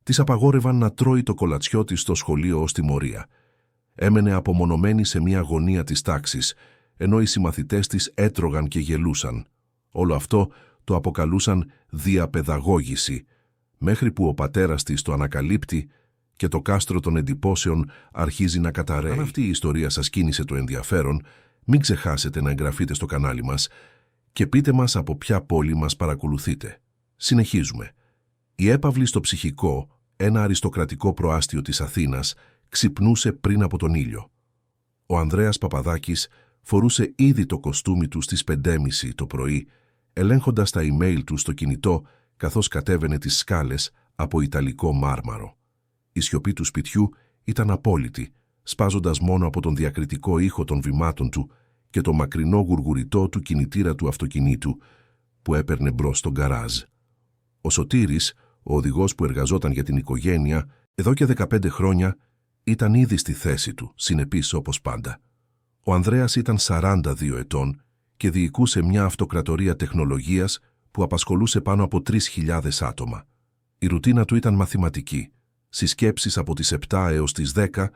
Της απαγόρευαν να τρώει το κολατσιό της στο σχολείο ως τιμωρία. Έμενε απομονωμένη σε μια γωνία της τάξης, ενώ οι συμμαθητές της έτρωγαν και γελούσαν. Όλο αυτό το αποκαλούσαν διαπαιδαγώγηση, μέχρι που ο πατέρας της το ανακαλύπτει και το κάστρο των εντυπώσεων αρχίζει να καταραίει. Αν αυτή η ιστορία σας κίνησε το ενδιαφέρον, μην ξεχάσετε να εγγραφείτε στο κανάλι μας και πείτε μας από ποια πόλη μας παρακολουθείτε. Συνεχίζουμε. Η έπαυλη στο ψυχικό, ένα αριστοκρατικό προάστιο της Αθήνας, ξυπνούσε πριν από τον ήλιο. Ο Ανδρέας Παπαδάκης φορούσε ήδη το κοστούμι του στις 5:30 το πρωί, ελέγχοντας τα email του στο κινητό καθώς κατέβαινε τις σκάλες από ιταλικό μάρμαρο. Η σιωπή του σπιτιού ήταν απόλυτη, σπάζοντας μόνο από τον διακριτικό ήχο των βημάτων του και το μακρινό γουργουριτό του κινητήρα του αυτοκινήτου που έπαιρνε μπρος στον γκαράζ. Ο Σωτήρης, ο οδηγός που εργαζόταν για την οικογένεια, εδώ και 15 χρόνια, ήταν ήδη στη θέση του, συνεπής όπως πάντα. Ο Ανδρέας ήταν 42 ετών και διοικούσε μια αυτοκρατορία τεχνολογίας που απασχολούσε πάνω από 3.000 άτομα. Η ρουτίνα του ήταν μαθηματική. Συσκέψεις από τις 7 έως τις 10,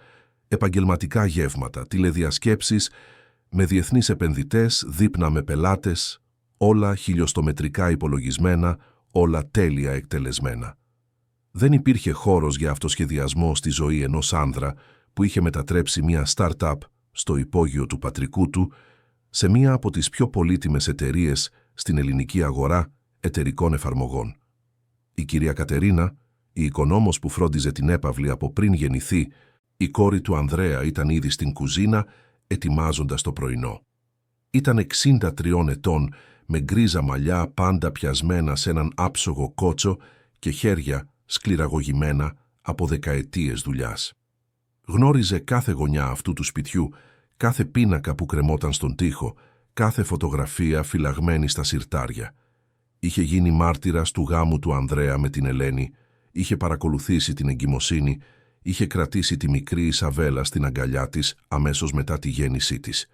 επαγγελματικά γεύματα, τηλεδιασκέψεις με διεθνείς επενδυτές, δείπνα με πελάτες, όλα χιλιοστομετρικά υπολογισμένα, όλα τέλεια εκτελεσμένα. Δεν υπήρχε χώρος για αυτοσχεδιασμό στη ζωή ενός άνδρα που είχε μετατρέψει μια start-up στο υπόγειο του πατρικού του σε μία από τις πιο πολύτιμες εταιρείες στην ελληνική αγορά εταιρικών εφαρμογών. Η κυρία Κατερίνα, η οικονόμος που φρόντιζε την έπαυλη από πριν γεννηθεί, η κόρη του Ανδρέα ήταν ήδη στην κουζίνα ετοιμάζοντας το πρωινό. Ήταν 63 ετών με γκρίζα μαλλιά πάντα πιασμένα σε έναν άψογο κότσο και χέρια σκληραγωγημένα από δεκαετίες δουλειάς. Γνώριζε κάθε γωνιά αυτού του σπιτιού, κάθε πίνακα που κρεμόταν στον τοίχο, κάθε φωτογραφία φυλαγμένη στα συρτάρια. Είχε γίνει μάρτυρας του γάμου του Ανδρέα με την Ελένη, είχε παρακολουθήσει την εγκυμοσύνη, είχε κρατήσει τη μικρή Ισαβέλα στην αγκαλιά της αμέσως μετά τη γέννησή της.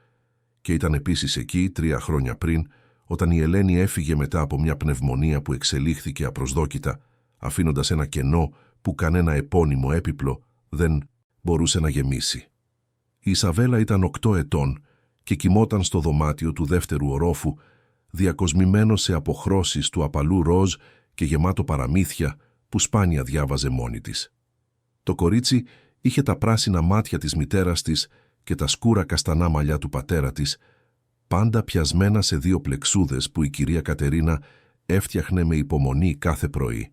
Και ήταν επίσης εκεί 3 χρόνια πριν, όταν η Ελένη έφυγε μετά από μια πνευμονία που εξελίχθηκε απροσδόκητα, αφήνοντας ένα κενό που κανένα επώνυμο έπιπλο δεν μπορούσε να γεμίσει. Η Ισαβέλα ήταν 8 ετών και κοιμόταν στο δωμάτιο του δεύτερου ορόφου, διακοσμημένο σε αποχρώσεις του απαλού ροζ και γεμάτο παραμύθια που σπάνια διάβαζε μόνη της. Το κορίτσι είχε τα πράσινα μάτια της μητέρας της και τα σκούρα καστανά μαλλιά του πατέρα της, πάντα πιασμένα σε 2 πλεξούδες που η κυρία Κατερίνα έφτιαχνε με υπομονή κάθε πρωί.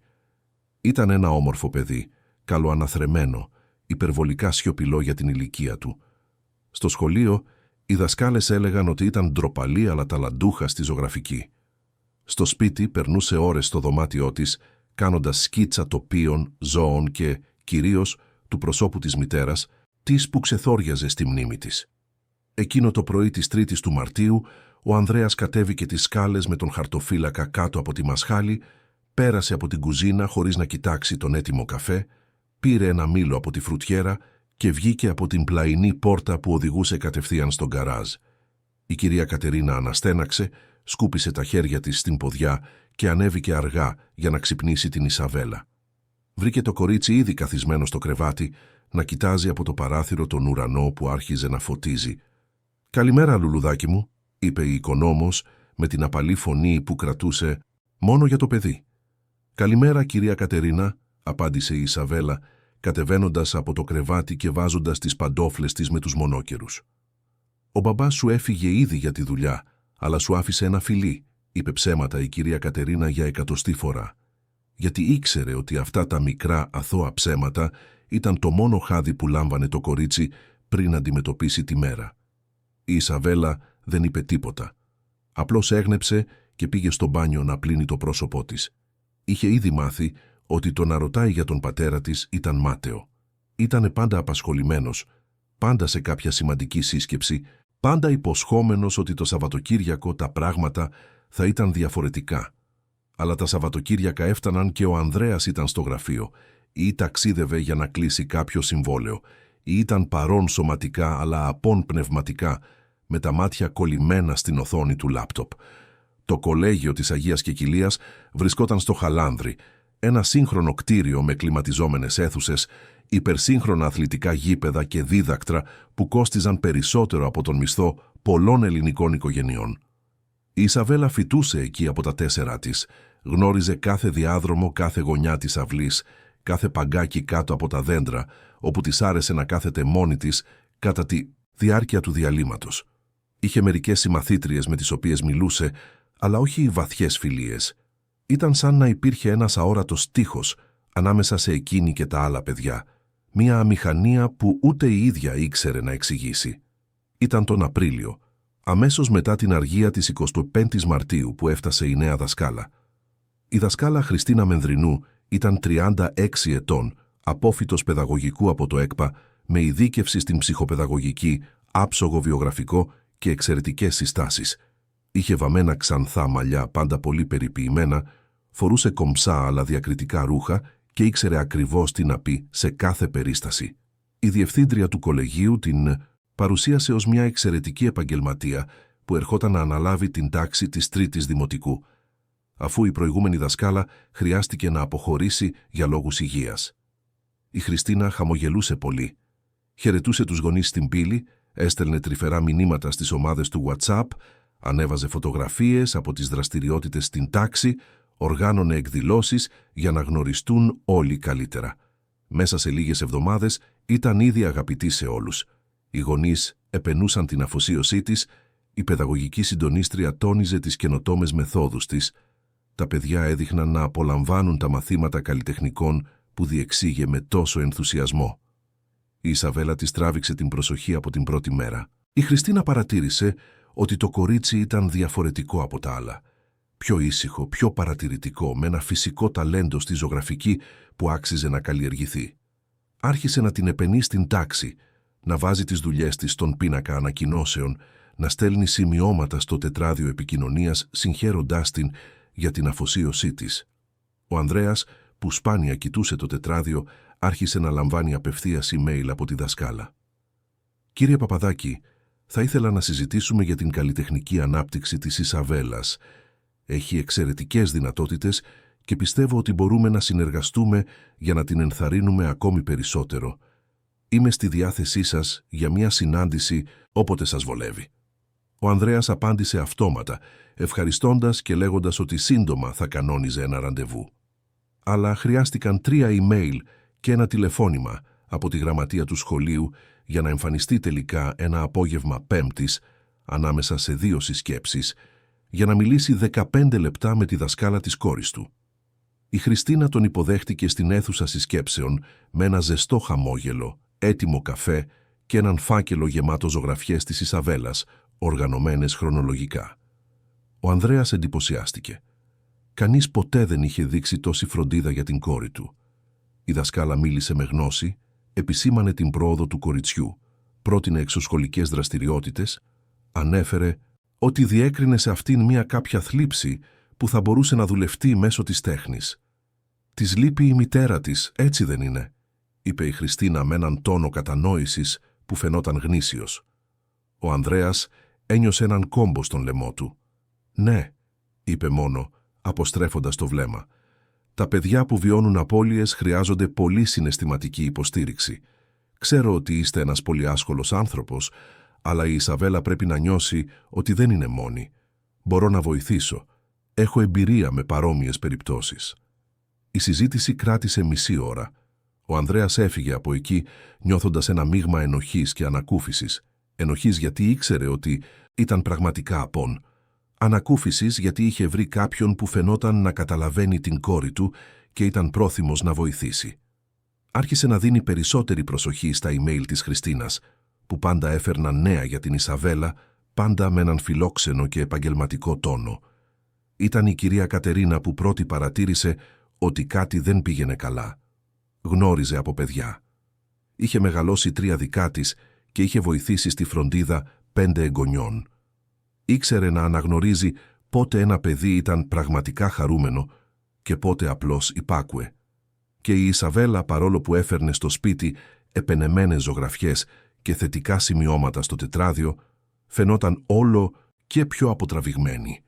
Ήταν ένα όμορφο παιδί, καλοαναθρεμένο, υπερβολικά σιωπηλό για την ηλικία του. Στο σχολείο, οι δασκάλες έλεγαν ότι ήταν ντροπαλή αλλά ταλαντούχα στη ζωγραφική. Στο σπίτι περνούσε ώρες στο δωμάτιό της, κάνοντας σκίτσα τοπίων, ζώων και, κυρίως, του προσώπου της μητέρας, της που ξεθόριαζε στη μνήμη της. Εκείνο το πρωί της 3ης του Μαρτίου, ο Ανδρέας κατέβηκε τις σκάλες με τον χαρτοφύλακα κάτω από τη μασχάλη, πέρασε από την κουζίνα χωρίς να κοιτάξει τον έτοιμο καφέ, πήρε ένα μήλο από τη φρουτιέρα και βγήκε από την πλαϊνή πόρτα που οδηγούσε κατευθείαν στον γκαράζ. Η κυρία Κατερίνα αναστέναξε, σκούπισε τα χέρια της στην ποδιά και ανέβηκε αργά για να ξυπνήσει την Ισαβέλα. Βρήκε το κορίτσι ήδη καθισμένο στο κρεβάτι, να κοιτάζει από το παράθυρο τον ουρανό που άρχιζε να φωτίζει. «Καλημέρα, λουλουδάκι μου», είπε η οικονόμος με την απαλή φωνή που κρατούσε μόνο για το παιδί. «Καλημέρα, κυρία Κατερίνα», απάντησε η Ισαβέλα, κατεβαίνοντας από το κρεβάτι και βάζοντας τις παντόφλες της με τους μονόκερους. «Ο μπαμπάς σου έφυγε ήδη για τη δουλειά, αλλά σου άφησε ένα φιλί», είπε ψέματα η κυρία Κατερίνα για 100η φορά. Γιατί ήξερε ότι αυτά τα μικρά αθώα ψέματα ήταν το μόνο χάδι που λάμβανε το κορίτσι πριν αντιμετωπίσει τη μέρα. Η Ισαβέλα δεν είπε τίποτα. Απλώς έγνεψε και πήγε στο μπάνιο να πλύνει το πρόσωπό της. Είχε ήδη μάθει ότι το να ρωτάει για τον πατέρα της ήταν μάταιο. Ήτανε πάντα απασχολημένος, πάντα σε κάποια σημαντική σύσκεψη, πάντα υποσχόμενος ότι το Σαββατοκύριακο τα πράγματα θα ήταν διαφορετικά. Αλλά τα Σαββατοκύριακα έφταναν και ο Ανδρέας ήταν στο γραφείο, ή ταξίδευε για να κλείσει κάποιο συμβόλαιο, ή ήταν παρόν σωματικά αλλά απόν πνευματικά, με τα μάτια κολλημένα στην οθόνη του λάπτοπ. Το κολέγιο της Αγίας Κεκυλίας βρισκόταν στο Χαλάνδρι, ένα σύγχρονο κτίριο με κλιματιζόμενες αίθουσες, υπερσύγχρονα αθλητικά γήπεδα και δίδακτρα που κόστιζαν περισσότερο από τον μισθό πολλών ελληνικών οικογενειών. Η Ισαβέλα φοιτούσε εκεί από τα 4 της, γνώριζε κάθε διάδρομο, κάθε γωνιά της αυλής, κάθε παγκάκι κάτω από τα δέντρα, όπου της άρεσε να κάθεται μόνη της κατά τη διάρκεια του διαλύματος. Είχε μερικές συμμαθήτριες με τις οποίες μιλούσε, αλλά όχι βαθιές φιλίες. Ήταν σαν να υπήρχε ένας αόρατος τείχος ανάμεσα σε εκείνη και τα άλλα παιδιά, μία αμηχανία που ούτε η ίδια ήξερε να εξηγήσει. Ήταν τον Απρίλιο, αμέσως μετά την αργία της 25ης Μαρτίου που έφτασε η νέα δασκάλα. Η δασκάλα Χριστίνα Μενδρινού ήταν 36 ετών, απόφοιτος παιδαγωγικού από το ΕΚΠΑ, με ειδίκευση στην ψυχοπαιδαγωγική, άψογο βιογραφικό και εξαιρετικές συστάσεις. Είχε βαμμένα ξανθά μαλλιά, πάντα πολύ περιποιημένα, φορούσε κομψά αλλά διακριτικά ρούχα και ήξερε ακριβώς τι να πει σε κάθε περίσταση. Η διευθύντρια του κολεγίου την παρουσίασε ως μια εξαιρετική επαγγελματία που ερχόταν να αναλάβει την τάξη της 3ης Δημοτικού, αφού η προηγούμενη δασκάλα χρειάστηκε να αποχωρήσει για λόγους υγείας. Η Χριστίνα χαμογελούσε πολύ. Χαιρετούσε τους γονείς στην πύλη, έστελνε τρυφερά μηνύματα στις ομάδες του WhatsApp, ανέβαζε φωτογραφίες από τις δραστηριότητες στην τάξη, οργάνωνε εκδηλώσεις για να γνωριστούν όλοι καλύτερα. Μέσα σε λίγες εβδομάδες ήταν ήδη αγαπητή σε όλους. Οι γονείς επενούσαν την αφοσίωσή της, η παιδαγωγική συντονίστρια τόνιζε τις καινοτόμες μεθόδους της, τα παιδιά έδειχναν να απολαμβάνουν τα μαθήματα καλλιτεχνικών που διεξήγε με τόσο ενθουσιασμό. Η Ισαβέλα της τράβηξε την προσοχή από την πρώτη μέρα. Η Χριστίνα παρατήρησε ότι το κορίτσι ήταν διαφορετικό από τα άλλα. Πιο ήσυχο, πιο παρατηρητικό, με ένα φυσικό ταλέντο στη ζωγραφική που άξιζε να καλλιεργηθεί. Άρχισε να την επενεί στην τάξη, να βάζει τις δουλειές της στον πίνακα ανακοινώσεων, να στέλνει σημειώματα στο τετράδιο επικοινωνίας συγχαίροντάς την για την αφοσίωσή της. Ο Ανδρέας, που σπάνια κοιτούσε το τετράδιο, άρχισε να λαμβάνει απευθείας email από τη δασκάλα. «Κύριε Παπαδάκη, θα ήθελα να συζητήσουμε για την καλλιτεχνική ανάπτυξη της Ισαβέλας. Έχει εξαιρετικές δυνατότητες και πιστεύω ότι μπορούμε να συνεργαστούμε για να την ενθαρρύνουμε ακόμη περισσότερο. Είμαι στη διάθεσή σας για μια συνάντηση όποτε σας βολεύει». Ο Ανδρέας απάντησε αυτόματα, ευχαριστώντας και λέγοντας ότι σύντομα θα κανόνιζε ένα ραντεβού. Αλλά χρειάστηκαν 3 email και ένα τηλεφώνημα από τη γραμματεία του σχολείου για να εμφανιστεί τελικά ένα απόγευμα Πέμπτης, ανάμεσα σε 2 συσκέψεις, για να μιλήσει 15 λεπτά με τη δασκάλα της κόρης του. Η Χριστίνα τον υποδέχτηκε στην αίθουσα συσκέψεων με ένα ζεστό χαμόγελο, έτοιμο καφέ και έναν φάκελο γεμάτο ζωγραφιές της Ισαβέλας, οργανωμένες χρονολογικά. Ο Ανδρέας εντυπωσιάστηκε. Κανείς ποτέ δεν είχε δείξει τόση φροντίδα για την κόρη του. Η δασκάλα μίλησε με γνώση, επισήμανε την πρόοδο του κοριτσιού, πρότεινε εξωσχολικές δραστηριότητες, ανέφερε ότι διέκρινε σε αυτήν μια κάποια θλίψη που θα μπορούσε να δουλευτεί μέσω της τέχνης. «Της λείπει η μητέρα της, έτσι δεν είναι?» είπε η Χριστίνα με έναν τόνο κατανόησης που φαινόταν γνήσιος. Ο Ανδρέας ένιωσε έναν κόμπο στον λαιμό του. «Ναι», είπε μόνο, αποστρέφοντας το βλέμμα. «Τα παιδιά που βιώνουν απώλειες χρειάζονται πολύ συναισθηματική υποστήριξη. Ξέρω ότι είστε ένας πολύ άσχολος άνθρωπος, αλλά η Ισαβέλα πρέπει να νιώσει ότι δεν είναι μόνη. Μπορώ να βοηθήσω. Έχω εμπειρία με παρόμοιες περιπτώσεις». Η συζήτηση κράτησε μισή ώρα. Ο Ανδρέας έφυγε από εκεί νιώθοντας ένα μείγμα ενοχής και ανακούφισης. Ενοχής γιατί ήξερε ότι ήταν πραγματικά απόν. Ανακούφισης γιατί είχε βρει κάποιον που φαινόταν να καταλαβαίνει την κόρη του και ήταν πρόθυμος να βοηθήσει. Άρχισε να δίνει περισσότερη προσοχή στα email της Χριστίνας, που πάντα έφερναν νέα για την Ισαβέλα, πάντα με έναν φιλόξενο και επαγγελματικό τόνο. Ήταν η κυρία Κατερίνα που πρώτη παρατήρησε ότι κάτι δεν πήγαινε καλά. Γνώριζε από παιδιά. Είχε μεγαλώσει 3 δικά της και είχε βοηθήσει στη φροντίδα 5 εγγονιών. Ήξερε να αναγνωρίζει πότε ένα παιδί ήταν πραγματικά χαρούμενο και πότε απλώς υπάκουε. Και η Ισαβέλα, παρόλο που έφερνε στο σπίτι επενεμένες ζωγραφιές και θετικά σημειώματα στο τετράδιο, φαινόταν όλο και πιο αποτραβηγμένη.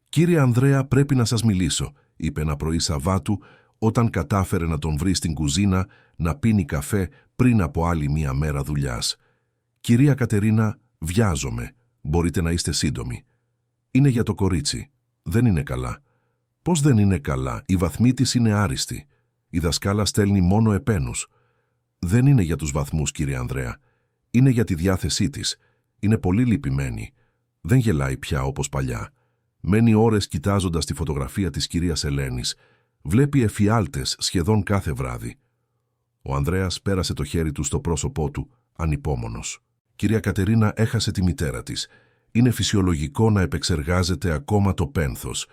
«Κύριε Ανδρέα, πρέπει να σας μιλήσω», είπε ένα πρωί Σαββάτου, όταν κατάφερε να τον βρει στην κουζίνα να πίνει καφέ πριν από άλλη μία μέρα δουλειάς. «Κυρία Κατερίνα, βιάζομαι. Μπορείτε να είστε σύντομοι». «Είναι για το κορίτσι. Δεν είναι καλά». «Πώς δεν είναι καλά? Οι βαθμοί της είναι άριστοι. Η δασκάλα στέλνει μόνο επένους». «Δεν είναι για τους βαθμούς, κύριε Ανδρέα. Είναι για τη διάθεσή της. Είναι πολύ λυπημένη. Δεν γελάει πια όπως παλιά. Μένει ώρες κοιτάζοντας τη φωτογραφία της κυρίας Ελένης. Βλέπει εφιάλτες σχεδόν κάθε βράδυ». Ο Ανδρέας πέρασε το χέρι του στο πρόσωπό του, ανυπόμονος. «Κυρία Κατερίνα έχασε τη μητέρα της. Είναι φυσιολογικό να επεξεργάζεται ακόμα το πένθος.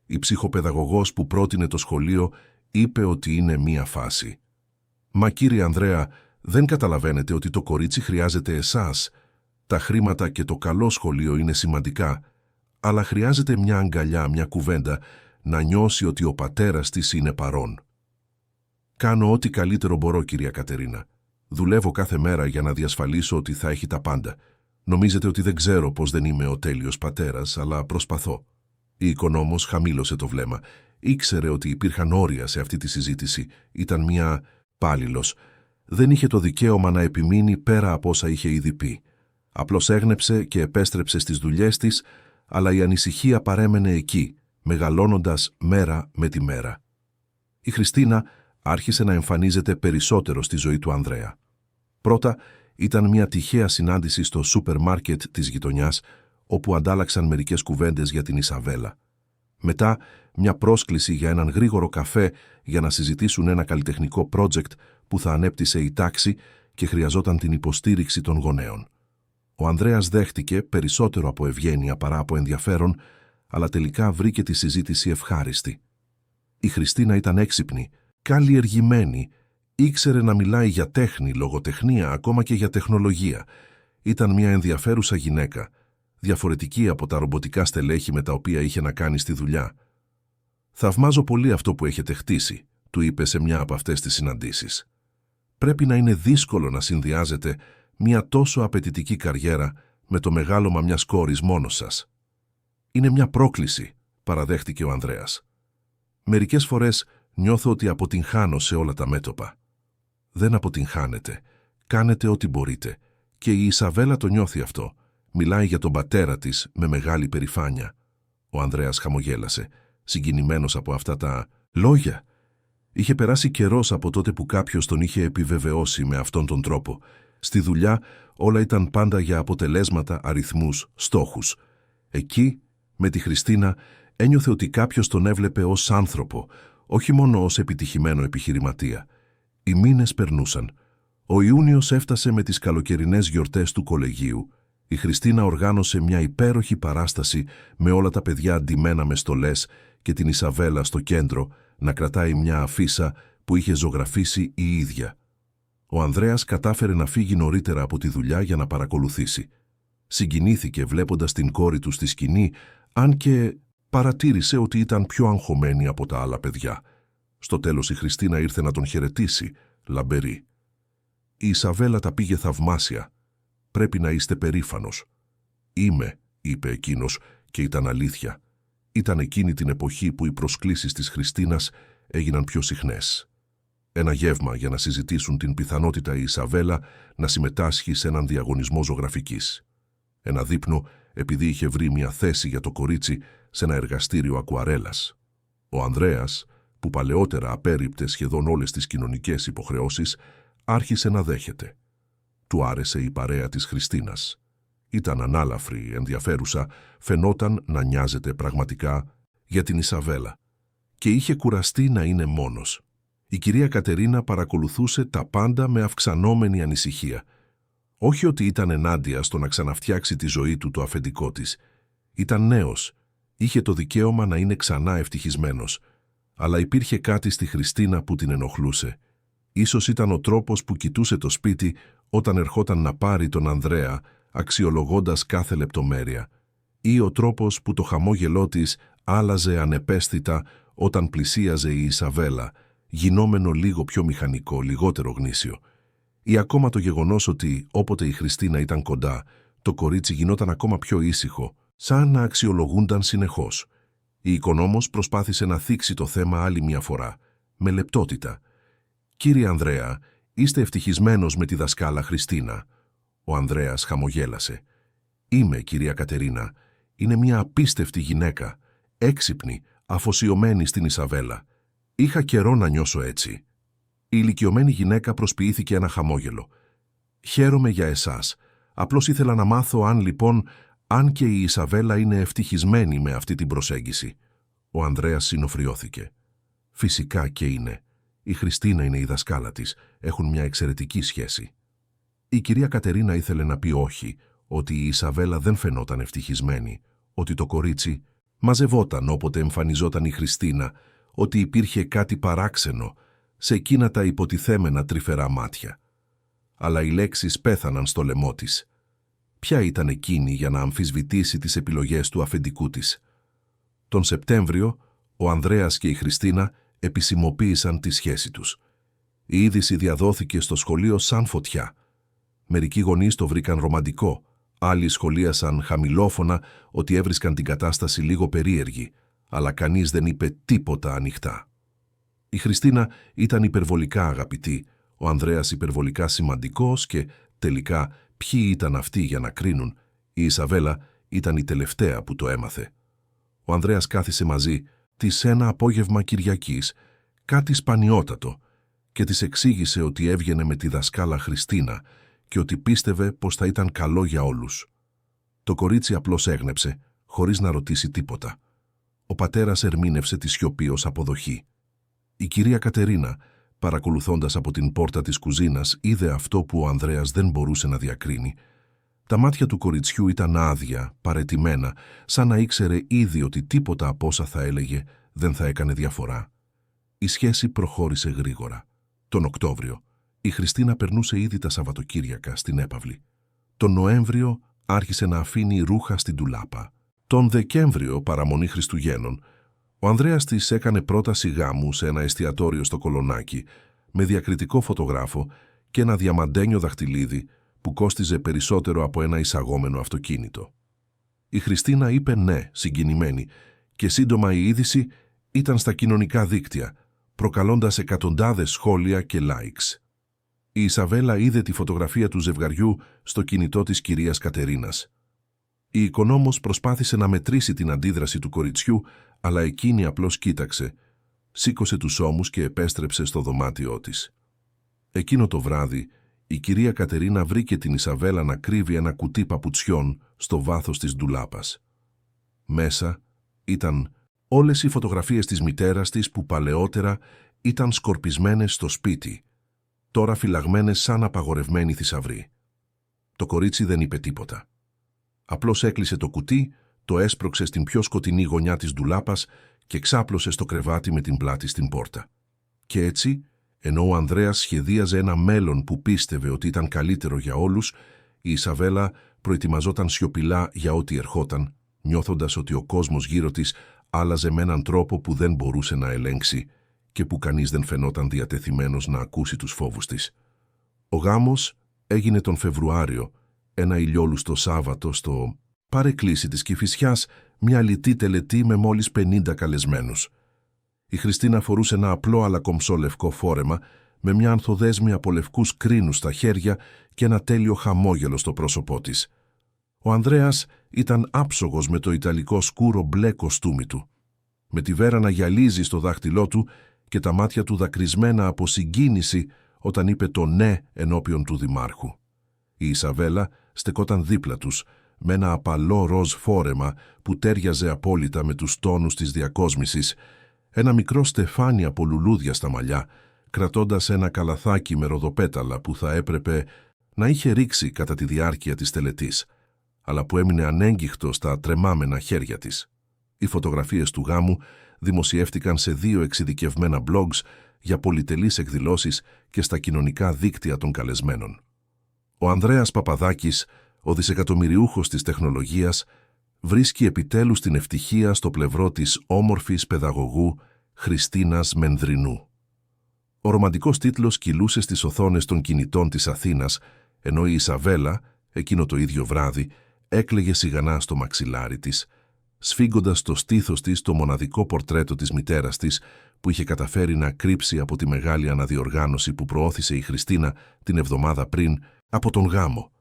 Η ψυχοπαιδαγωγός που πρότεινε το σχολείο είπε ότι είναι μία φάση». «Μα κύριε Ανδρέα, δεν καταλαβαίνετε ότι το κορίτσι χρειάζεται εσάς? Τα χρήματα και το καλό σχολείο είναι σημαντικά, αλλά χρειάζεται μια αγκαλιά, μια κουβέντα, να νιώσει ότι ο πατέρας της είναι παρόν». «Κάνω ό,τι καλύτερο μπορώ, κυρία Κατερίνα. Δουλεύω κάθε μέρα για να διασφαλίσω ότι θα έχει τα πάντα. Νομίζετε ότι δεν ξέρω πως δεν είμαι ο τέλειος πατέρας, αλλά προσπαθώ». Η οικονόμος χαμήλωσε το βλέμμα. Ήξερε ότι υπήρχαν όρια σε αυτή τη συζήτηση. Ήταν μια πάλιλος. Δεν είχε το δικαίωμα να επιμείνει πέρα από όσα είχε ήδη πει. Απλώς έγνεψε και επέστρεψε στις δουλειές της, αλλά η ανησυχία παρέμενε εκεί, μεγαλώνοντας μέρα με τη μέρα. Η Χριστίνα άρχισε να εμφανίζεται περισσότερο στη ζωή του Ανδρέα. Πρώτα ήταν μια τυχαία συνάντηση στο σούπερ μάρκετ της γειτονιάς, όπου αντάλλαξαν μερικές κουβέντες για την Ισαβέλα. Μετά, μια πρόσκληση για έναν γρήγορο καφέ για να συζητήσουν ένα καλλιτεχνικό project που θα ανέπτυσε η τάξη και χρειαζόταν την υποστήριξη των γονέων. Ο Ανδρέας δέχτηκε περισσότερο από ευγένεια παρά από ενδιαφέρον, αλλά τελικά βρήκε τη συζήτηση ευχάριστη. Η Χριστίνα ήταν έξυπνη, καλλιεργημένη, ήξερε να μιλάει για τέχνη, λογοτεχνία, ακόμα και για τεχνολογία. Ήταν μια ενδιαφέρουσα γυναίκα, διαφορετική από τα ρομποτικά στελέχη με τα οποία είχε να κάνει στη δουλειά. «Θαυμάζω πολύ αυτό που έχετε χτίσει», του είπε σε μια από αυτές τις συναντήσεις. «Πρέπει να είναι δύσκολο να συνδυάζετε μια τόσο απαιτητική καριέρα με το μεγάλωμα μιας κόρης μόνος σας». «Είναι μια πρόκληση», παραδέχτηκε ο Ανδρέας. «Μερικές φορές νιώθω ότι αποτυγχάνω σε όλα τα μέτωπα». «Δεν αποτυγχάνετε. Κάνετε ό,τι μπορείτε. Και η Ισαβέλα το νιώθει αυτό. Μιλάει για τον πατέρα της με μεγάλη περηφάνεια». Ο Ανδρέας χαμογέλασε, συγκινημένος από αυτά τα λόγια. Είχε περάσει καιρός από τότε που κάποιος τον είχε επιβεβαιώσει με αυτόν τον τρόπο. Στη δουλειά όλα ήταν πάντα για αποτελέσματα, αριθμούς, στόχους. Εκεί, με τη Χριστίνα, ένιωθε ότι κάποιος τον έβλεπε ως άνθρωπο, όχι μόνο ως επιτυχημένο επιχειρηματία. Οι μήνες περνούσαν. Ο Ιούνιος έφτασε με τις καλοκαιρινές γιορτές του κολεγίου. Η Χριστίνα οργάνωσε μια υπέροχη παράσταση με όλα τα παιδιά ντυμένα με στολές και την Ισαβέλα στο κέντρο να κρατάει μια αφίσα που είχε ζωγραφίσει η ίδια. Ο Ανδρέας κατάφερε να φύγει νωρίτερα από τη δουλειά για να παρακολουθήσει. Συγκινήθηκε βλέποντας την κόρη του στη σκηνή, αν και παρατήρησε ότι ήταν πιο αγχωμένη από τα άλλα παιδιά. Στο τέλος η Χριστίνα ήρθε να τον χαιρετήσει, λαμπερή. «Η Ισαβέλα τα πήγε θαυμάσια. Πρέπει να είστε περήφανος». «Είμαι», είπε εκείνος, και ήταν αλήθεια. Ήταν εκείνη την εποχή που οι προσκλήσεις της Χριστίνας έγιναν πιο συχνές. Ένα γεύμα για να συζητήσουν την πιθανότητα η Ισαβέλα να συμμετάσχει σε έναν διαγωνισμό ζωγραφικής. Ένα δείπνο επειδή είχε βρει μια θέση για το κορίτσι σε ένα εργαστήριο ακουαρέλας. Ο Ανδρέας, που παλαιότερα απέρριπτε σχεδόν όλες τις κοινωνικές υποχρεώσεις, άρχισε να δέχεται. Του άρεσε η παρέα της Χριστίνας. Ήταν ανάλαφρη, ενδιαφέρουσα, φαινόταν να νοιάζεται πραγματικά για την Ισαβέλα. Και είχε κουραστεί να είναι μόνος. Η κυρία Κατερίνα παρακολουθούσε τα πάντα με αυξανόμενη ανησυχία. Όχι ότι ήταν ενάντια στο να ξαναφτιάξει τη ζωή του το αφεντικό της. Ήταν νέος. Είχε το δικαίωμα να είναι ξανά ευτυχισμένος. Αλλά υπήρχε κάτι στη Χριστίνα που την ενοχλούσε. Ίσως ήταν ο τρόπος που κοιτούσε το σπίτι όταν ερχόταν να πάρει τον Ανδρέα, αξιολογώντας κάθε λεπτομέρεια. Ή ο τρόπος που το χαμόγελό της άλλαζε ανεπαίσθητα όταν πλησίαζε η Ισαβέλα, γινόμενο λίγο πιο μηχανικό, λιγότερο γνήσιο. Ή ακόμα το γεγονός ότι, όποτε η Χριστίνα ήταν κοντά, το κορίτσι γινόταν ακόμα πιο ήσυχο, σαν να αξιολογούνταν συνεχώς. Η οικονόμος προσπάθησε να θίξει το θέμα άλλη μια φορά. με λεπτότητα. «Κύριε Ανδρέα, είστε ευτυχισμένος με τη δασκάλα Χριστίνα?» Ο Ανδρέας χαμογέλασε. «Είμαι, κυρία Κατερίνα. Είναι μια απίστευτη γυναίκα, έξυπνη, αφοσιωμένη στην Ισαβέλα. Είχα καιρό να νιώσω έτσι». Η ηλικιωμένη γυναίκα προσποιήθηκε ένα χαμόγελο. «Χαίρομαι για εσάς. Απλώς ήθελα να μάθω αν και η Ισαβέλα είναι ευτυχισμένη με αυτή την προσέγγιση». Ο Ανδρέας συνοφριώθηκε. «Φυσικά και είναι. Η Χριστίνα είναι η δασκάλα της. Έχουν μια εξαιρετική σχέση». Η κυρία Κατερίνα ήθελε να πει όχι, ότι η Ισαβέλα δεν φαινόταν ευτυχισμένη, ότι το κορίτσι μαζευόταν όποτε εμφανιζόταν η Χριστίνα, ότι υπήρχε κάτι παράξενο σε εκείνα τα υποτιθέμενα τρυφερά μάτια. Αλλά οι λέξεις πέθαναν στο λαιμό της. Ποια ήταν εκείνη για να αμφισβητήσει τις επιλογές του αφεντικού της? Τον Σεπτέμβριο, ο Ανδρέας και η Χριστίνα επισημοποίησαν τη σχέση τους. Η είδηση διαδόθηκε στο σχολείο σαν φωτιά. Μερικοί γονείς το βρήκαν ρομαντικό, άλλοι σχολίασαν χαμηλόφωνα ότι έβρισκαν την κατάσταση λίγο περίεργη, αλλά κανείς δεν είπε τίποτα ανοιχτά. Η Χριστίνα ήταν υπερβολικά αγαπητή, ο Ανδρέας υπερβολικά σημαντικός και τελικά ποιοι ήταν αυτοί για να κρίνουν? Η Ισαβέλα ήταν η τελευταία που το έμαθε. Ο Ανδρέας κάθισε μαζί της ένα απόγευμα Κυριακής, κάτι σπανιότατο, και της εξήγησε ότι έβγαινε με τη δασκάλα Χριστίνα και ότι πίστευε πως θα ήταν καλό για όλους. Το κορίτσι απλώς έγνεψε, χωρίς να ρωτήσει τίποτα. Ο πατέρας ερμήνευσε τη σιωπή ως αποδοχή. Η κυρία Κατερίνα, παρακολουθώντας από την πόρτα της κουζίνας, είδε αυτό που ο Ανδρέας δεν μπορούσε να διακρίνει. Τα μάτια του κοριτσιού ήταν άδεια, παραιτημένα, σαν να ήξερε ήδη ότι τίποτα από όσα θα έλεγε δεν θα έκανε διαφορά. Η σχέση προχώρησε γρήγορα. Τον Οκτώβριο, η Χριστίνα περνούσε ήδη τα Σαββατοκύριακα στην έπαυλη. Τον Νοέμβριο άρχισε να αφήνει ρούχα στην ντουλάπα. Τον Δεκέμβριο, παραμονή Χριστουγέννων, ο Ανδρέας της έκανε πρόταση γάμου σε ένα εστιατόριο στο Κολονάκι, με διακριτικό φωτογράφο και ένα διαμαντένιο δαχτυλίδι που κόστιζε περισσότερο από ένα εισαγόμενο αυτοκίνητο. Η Χριστίνα είπε ναι, συγκινημένη, και σύντομα η είδηση ήταν στα κοινωνικά δίκτυα, προκαλώντας εκατοντάδες σχόλια και likes. Η Ισαβέλα είδε τη φωτογραφία του ζευγαριού στο κινητό της κυρίας Κατερίνας. Η οικονόμος προσπάθησε να μετρήσει την αντίδραση του κοριτσιού, αλλά εκείνη απλώς κοίταξε, σήκωσε τους ώμους και επέστρεψε στο δωμάτιό της. Εκείνο το βράδυ, η κυρία Κατερίνα βρήκε την Ισαβέλα να κρύβει ένα κουτί παπουτσιών στο βάθος της ντουλάπας. Μέσα ήταν όλες οι φωτογραφίες της μητέρας της που παλαιότερα ήταν σκορπισμένες στο σπίτι, τώρα φυλαγμένες σαν απαγορευμένοι θησαυροί. Το κορίτσι δεν είπε τίποτα. Απλώς έκλεισε το κουτί, το έσπρωξε στην πιο σκοτεινή γωνιά της ντουλάπας και ξάπλωσε στο κρεβάτι με την πλάτη στην πόρτα. Και έτσι, ενώ ο Ανδρέας σχεδίαζε ένα μέλλον που πίστευε ότι ήταν καλύτερο για όλους, η Ισαβέλα προετοιμαζόταν σιωπηλά για ό,τι ερχόταν, νιώθοντας ότι ο κόσμος γύρω της άλλαζε με έναν τρόπο που δεν μπορούσε να ελέγξει και που κανείς δεν φαινόταν διατεθειμένος να ακούσει τους φόβους της. Ο γάμος έγινε τον Φεβρουάριο, ένα ηλιόλουστο Σάββατο στο παρεκκλήσι της Κηφισιάς, μια λιτή τελετή με μόλις 50 καλεσμένους. Η Χριστίνα φορούσε ένα απλό αλλά κομψό λευκό φόρεμα με μια ανθοδέσμη από λευκούς κρίνους στα χέρια και ένα τέλειο χαμόγελο στο πρόσωπό της. Ο Ανδρέας ήταν άψογος με το ιταλικό σκούρο μπλε κοστούμι του, με τη βέρα να γυαλίζει στο δάχτυλό του και τα μάτια του δακρυσμένα από συγκίνηση όταν είπε το ναι ενώπιον του δημάρχου. Η Ισαβέλα στεκόταν δίπλα τους, με ένα απαλό ροζ φόρεμα που τέριαζε απόλυτα με τους τόνους της διακόσμησης, ένα μικρό στεφάνι από λουλούδια στα μαλλιά, κρατώντας ένα καλαθάκι με ροδοπέταλα που θα έπρεπε να είχε ρίξει κατά τη διάρκεια της τελετής, αλλά που έμεινε ανέγκυχτο στα τρεμάμενα χέρια της. Οι φωτογραφίες του γάμου δημοσιεύτηκαν σε 2 εξειδικευμένα blogs για πολυτελείς εκδηλώσεις και στα κοινωνικά δίκτυα των καλεσμένων. Ο Ανδρέας Παπαδάκης, ο δισεκατομμυριούχος της τεχνολογίας, βρίσκει επιτέλους την ευτυχία στο πλευρό της όμορφης παιδαγωγού Χριστίνας Μενδρινού. Ο ρομαντικός τίτλος κυλούσε στις οθόνες των κινητών της Αθήνας, ενώ η Ισαβέλα, εκείνο το ίδιο βράδυ, έκλαιγε σιγανά στο μαξιλάρι της, σφίγγοντας στο στήθος της το μοναδικό πορτρέτο της μητέρας της, που είχε καταφέρει να κρύψει από τη μεγάλη αναδιοργάνωση που προώθησε η Χριστίνα την εβδομάδα πριν από τον γάμο.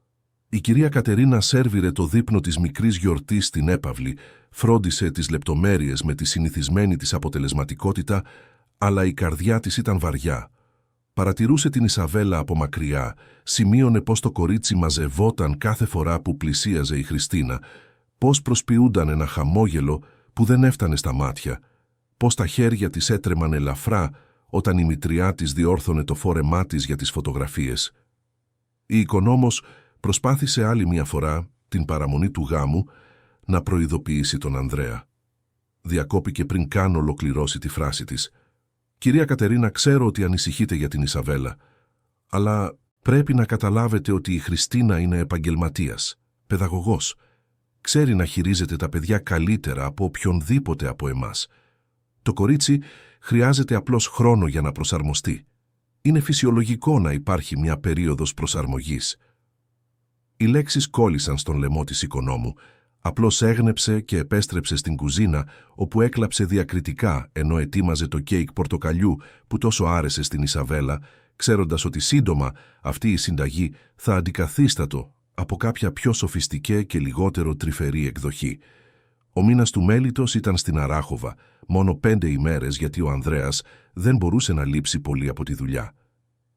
Η κυρία Κατερίνα σέρβιρε το δείπνο της μικρής γιορτής στην έπαυλη, φρόντισε τις λεπτομέρειες με τη συνηθισμένη της αποτελεσματικότητα, αλλά η καρδιά της ήταν βαριά. Παρατηρούσε την Ισαβέλα από μακριά, σημείωνε πως το κορίτσι μαζευόταν κάθε φορά που πλησίαζε η Χριστίνα, πως προσποιούνταν ένα χαμόγελο που δεν έφτανε στα μάτια, πως τα χέρια της έτρεμαν ελαφρά όταν η μητριά της διόρθωνε το φόρεμά της για τις φωτογραφίες. Η οικονόμος προσπάθησε άλλη μια φορά, την παραμονή του γάμου, να προειδοποιήσει τον Ανδρέα. Διακόπηκε πριν καν ολοκληρώσει τη φράση της. «Κυρία Κατερίνα, ξέρω ότι ανησυχείτε για την Ισαβέλα, αλλά πρέπει να καταλάβετε ότι η Χριστίνα είναι επαγγελματίας, παιδαγωγός. Ξέρει να χειρίζεται τα παιδιά καλύτερα από οποιονδήποτε από εμάς. Το κορίτσι χρειάζεται απλώς χρόνο για να προσαρμοστεί. Είναι φυσιολογικό να υπάρχει μια περίοδος προσαρμογής». Οι λέξεις κόλλησαν στον λαιμό της οικονόμου. Απλώς έγνεψε και επέστρεψε στην κουζίνα, όπου έκλαψε διακριτικά ενώ ετοίμαζε το κέικ πορτοκαλιού που τόσο άρεσε στην Ισαβέλα, ξέροντας ότι σύντομα αυτή η συνταγή θα αντικαθίστατο από κάποια πιο σοφιστικέ και λιγότερο τρυφερή εκδοχή. Ο μήνας του μέλιτος ήταν στην Αράχοβα, μόνο 5 ημέρες, γιατί ο Ανδρέας δεν μπορούσε να λείψει πολύ από τη δουλειά.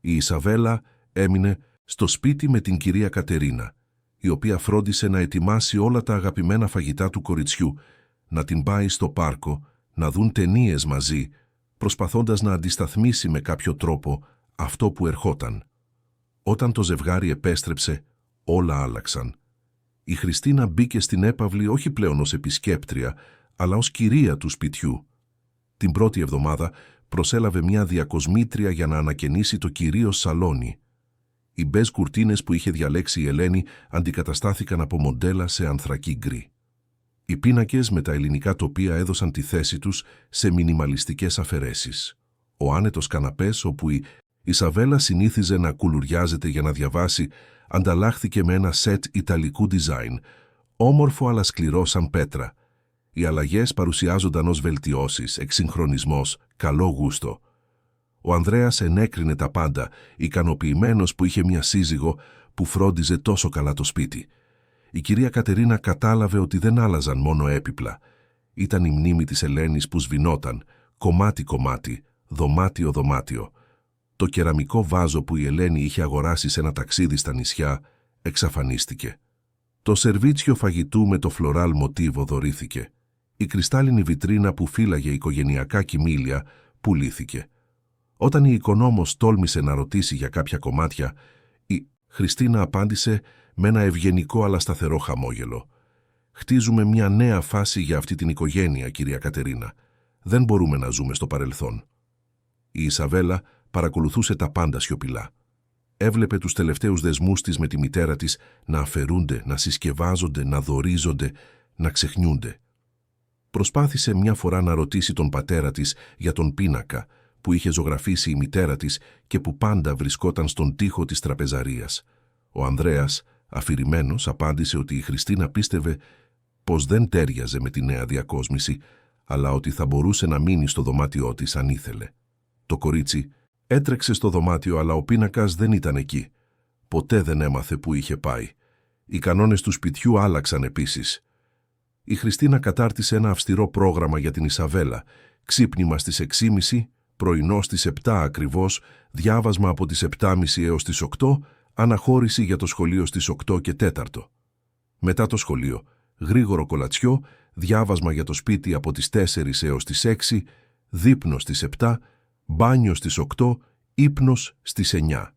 Η Ισαβέλα έμεινε στο σπίτι με την κυρία Κατερίνα, η οποία φρόντισε να ετοιμάσει όλα τα αγαπημένα φαγητά του κοριτσιού, να την πάει στο πάρκο, να δουν ταινίες μαζί, προσπαθώντας να αντισταθμίσει με κάποιο τρόπο αυτό που ερχόταν. Όταν το ζευγάρι επέστρεψε, όλα άλλαξαν. Η Χριστίνα μπήκε στην έπαυλη όχι πλέον ως επισκέπτρια, αλλά ως κυρία του σπιτιού. Την πρώτη εβδομάδα προσέλαβε μια διακοσμήτρια για να ανακαινήσει το κυρίως σαλόνι. Οι μπέζ κουρτίνες που είχε διαλέξει η Ελένη αντικαταστάθηκαν από μοντέλα σε ανθρακί γκρι. Οι πίνακες με τα ελληνικά τοπία έδωσαν τη θέση τους σε μινιμαλιστικές αφαιρέσεις. Ο άνετος καναπές, όπου η Ισαβέλα συνήθιζε να κουλουριάζεται για να διαβάσει, ανταλλάχθηκε με ένα σετ ιταλικού design, όμορφο αλλά σκληρό σαν πέτρα. Οι αλλαγές παρουσιάζονταν ως βελτιώσεις, εξυγχρονισμός, καλό γούστο. Ο Ανδρέας ενέκρινε τα πάντα, ικανοποιημένος που είχε μια σύζυγο που φρόντιζε τόσο καλά το σπίτι. Η κυρία Κατερίνα κατάλαβε ότι δεν άλλαζαν μόνο έπιπλα. Ήταν η μνήμη της Ελένης που σβηνόταν, κομμάτι-κομμάτι, δωμάτιο-δωμάτιο. Το κεραμικό βάζο που η Ελένη είχε αγοράσει σε ένα ταξίδι στα νησιά εξαφανίστηκε. Το σερβίτσιο φαγητού με το φλωράλ μοτίβο δωρήθηκε. Η κρυστάλλινη βιτρίνα που φύλαγε οικογενειακά κοιμήλια πουλήθηκε. Όταν η οικονόμος τόλμησε να ρωτήσει για κάποια κομμάτια, η Χριστίνα απάντησε με ένα ευγενικό αλλά σταθερό χαμόγελο. «Χτίζουμε μια νέα φάση για αυτή την οικογένεια, κυρία Κατερίνα. Δεν μπορούμε να ζούμε στο παρελθόν». Η Ισαβέλα παρακολουθούσε τα πάντα σιωπηλά. Έβλεπε τους τελευταίους δεσμούς της με τη μητέρα της να αφαιρούνται, να συσκευάζονται, να δωρίζονται, να ξεχνιούνται. Προσπάθησε μια φορά να ρωτήσει τον πατέρα της για τον πίνακα που είχε ζωγραφίσει η μητέρα της και που πάντα βρισκόταν στον τοίχο της τραπεζαρίας. Ο Ανδρέας, αφηρημένος, απάντησε ότι η Χριστίνα πίστευε πως δεν τέριαζε με τη νέα διακόσμηση, αλλά ότι θα μπορούσε να μείνει στο δωμάτιό της αν ήθελε. Το κορίτσι έτρεξε στο δωμάτιο, αλλά ο πίνακας δεν ήταν εκεί. Ποτέ δεν έμαθε που είχε πάει. Οι κανόνες του σπιτιού άλλαξαν επίσης. Η Χριστίνα κατάρτισε ένα αυστηρό πρόγραμμα για την Ισαβέλα, ξύπνημα στις 6.30, πρωινό στις 7 ακριβώς, διάβασμα από τις 7.30 έως τις 8, αναχώρηση για το σχολείο στις 8 και 4. Μετά το σχολείο, γρήγορο κολατσιό, διάβασμα για το σπίτι από τις 4 έως τις 6, δείπνο στις 7, μπάνιο στις 8, ύπνος στις 9.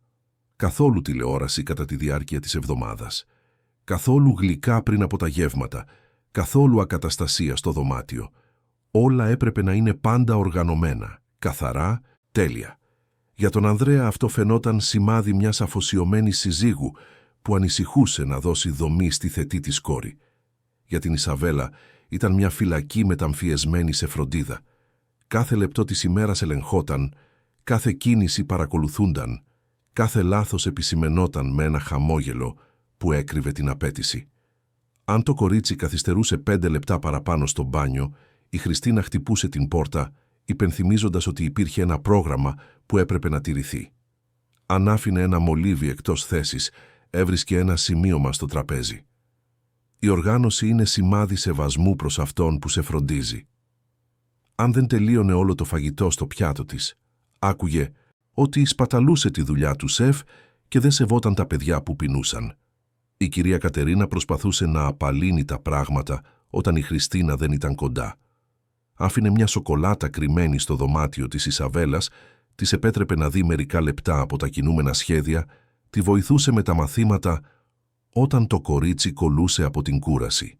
Καθόλου τηλεόραση κατά τη διάρκεια της εβδομάδας. Καθόλου γλυκά πριν από τα γεύματα. Καθόλου ακαταστασία στο δωμάτιο. Όλα έπρεπε να είναι πάντα οργανωμένα, καθαρά, τέλεια. Για τον Ανδρέα αυτό φαινόταν σημάδι μιας αφοσιωμένης συζύγου που ανησυχούσε να δώσει δομή στη θετή της κόρη. Για την Ισαβέλα ήταν μια φυλακή μεταμφιεσμένη σε φροντίδα. Κάθε λεπτό της ημέρας ελεγχόταν, κάθε κίνηση παρακολουθούνταν, κάθε λάθος επισημενόταν με ένα χαμόγελο που έκρυβε την απέτηση. Αν το κορίτσι καθυστερούσε 5 λεπτά παραπάνω στο μπάνιο, η Χριστίνα χτυπούσε την πόρτα υπενθυμίζοντας ότι υπήρχε ένα πρόγραμμα που έπρεπε να τηρηθεί. Αν άφηνε ένα μολύβι εκτός θέσης, έβρισκε ένα σημείωμα στο τραπέζι. Η οργάνωση είναι σημάδι σεβασμού προς αυτόν που σε φροντίζει. Αν δεν τελείωνε όλο το φαγητό στο πιάτο της, άκουγε ότι σπαταλούσε τη δουλειά του σεφ και δεν σεβόταν τα παιδιά που πεινούσαν. Η κυρία Κατερίνα προσπαθούσε να απαλύνει τα πράγματα όταν η Χριστίνα δεν ήταν κοντά. Άφηνε μια σοκολάτα κρυμμένη στο δωμάτιο της Ισαβέλας, της επέτρεπε να δει μερικά λεπτά από τα κινούμενα σχέδια, τη βοηθούσε με τα μαθήματα όταν το κορίτσι κολούσε από την κούραση.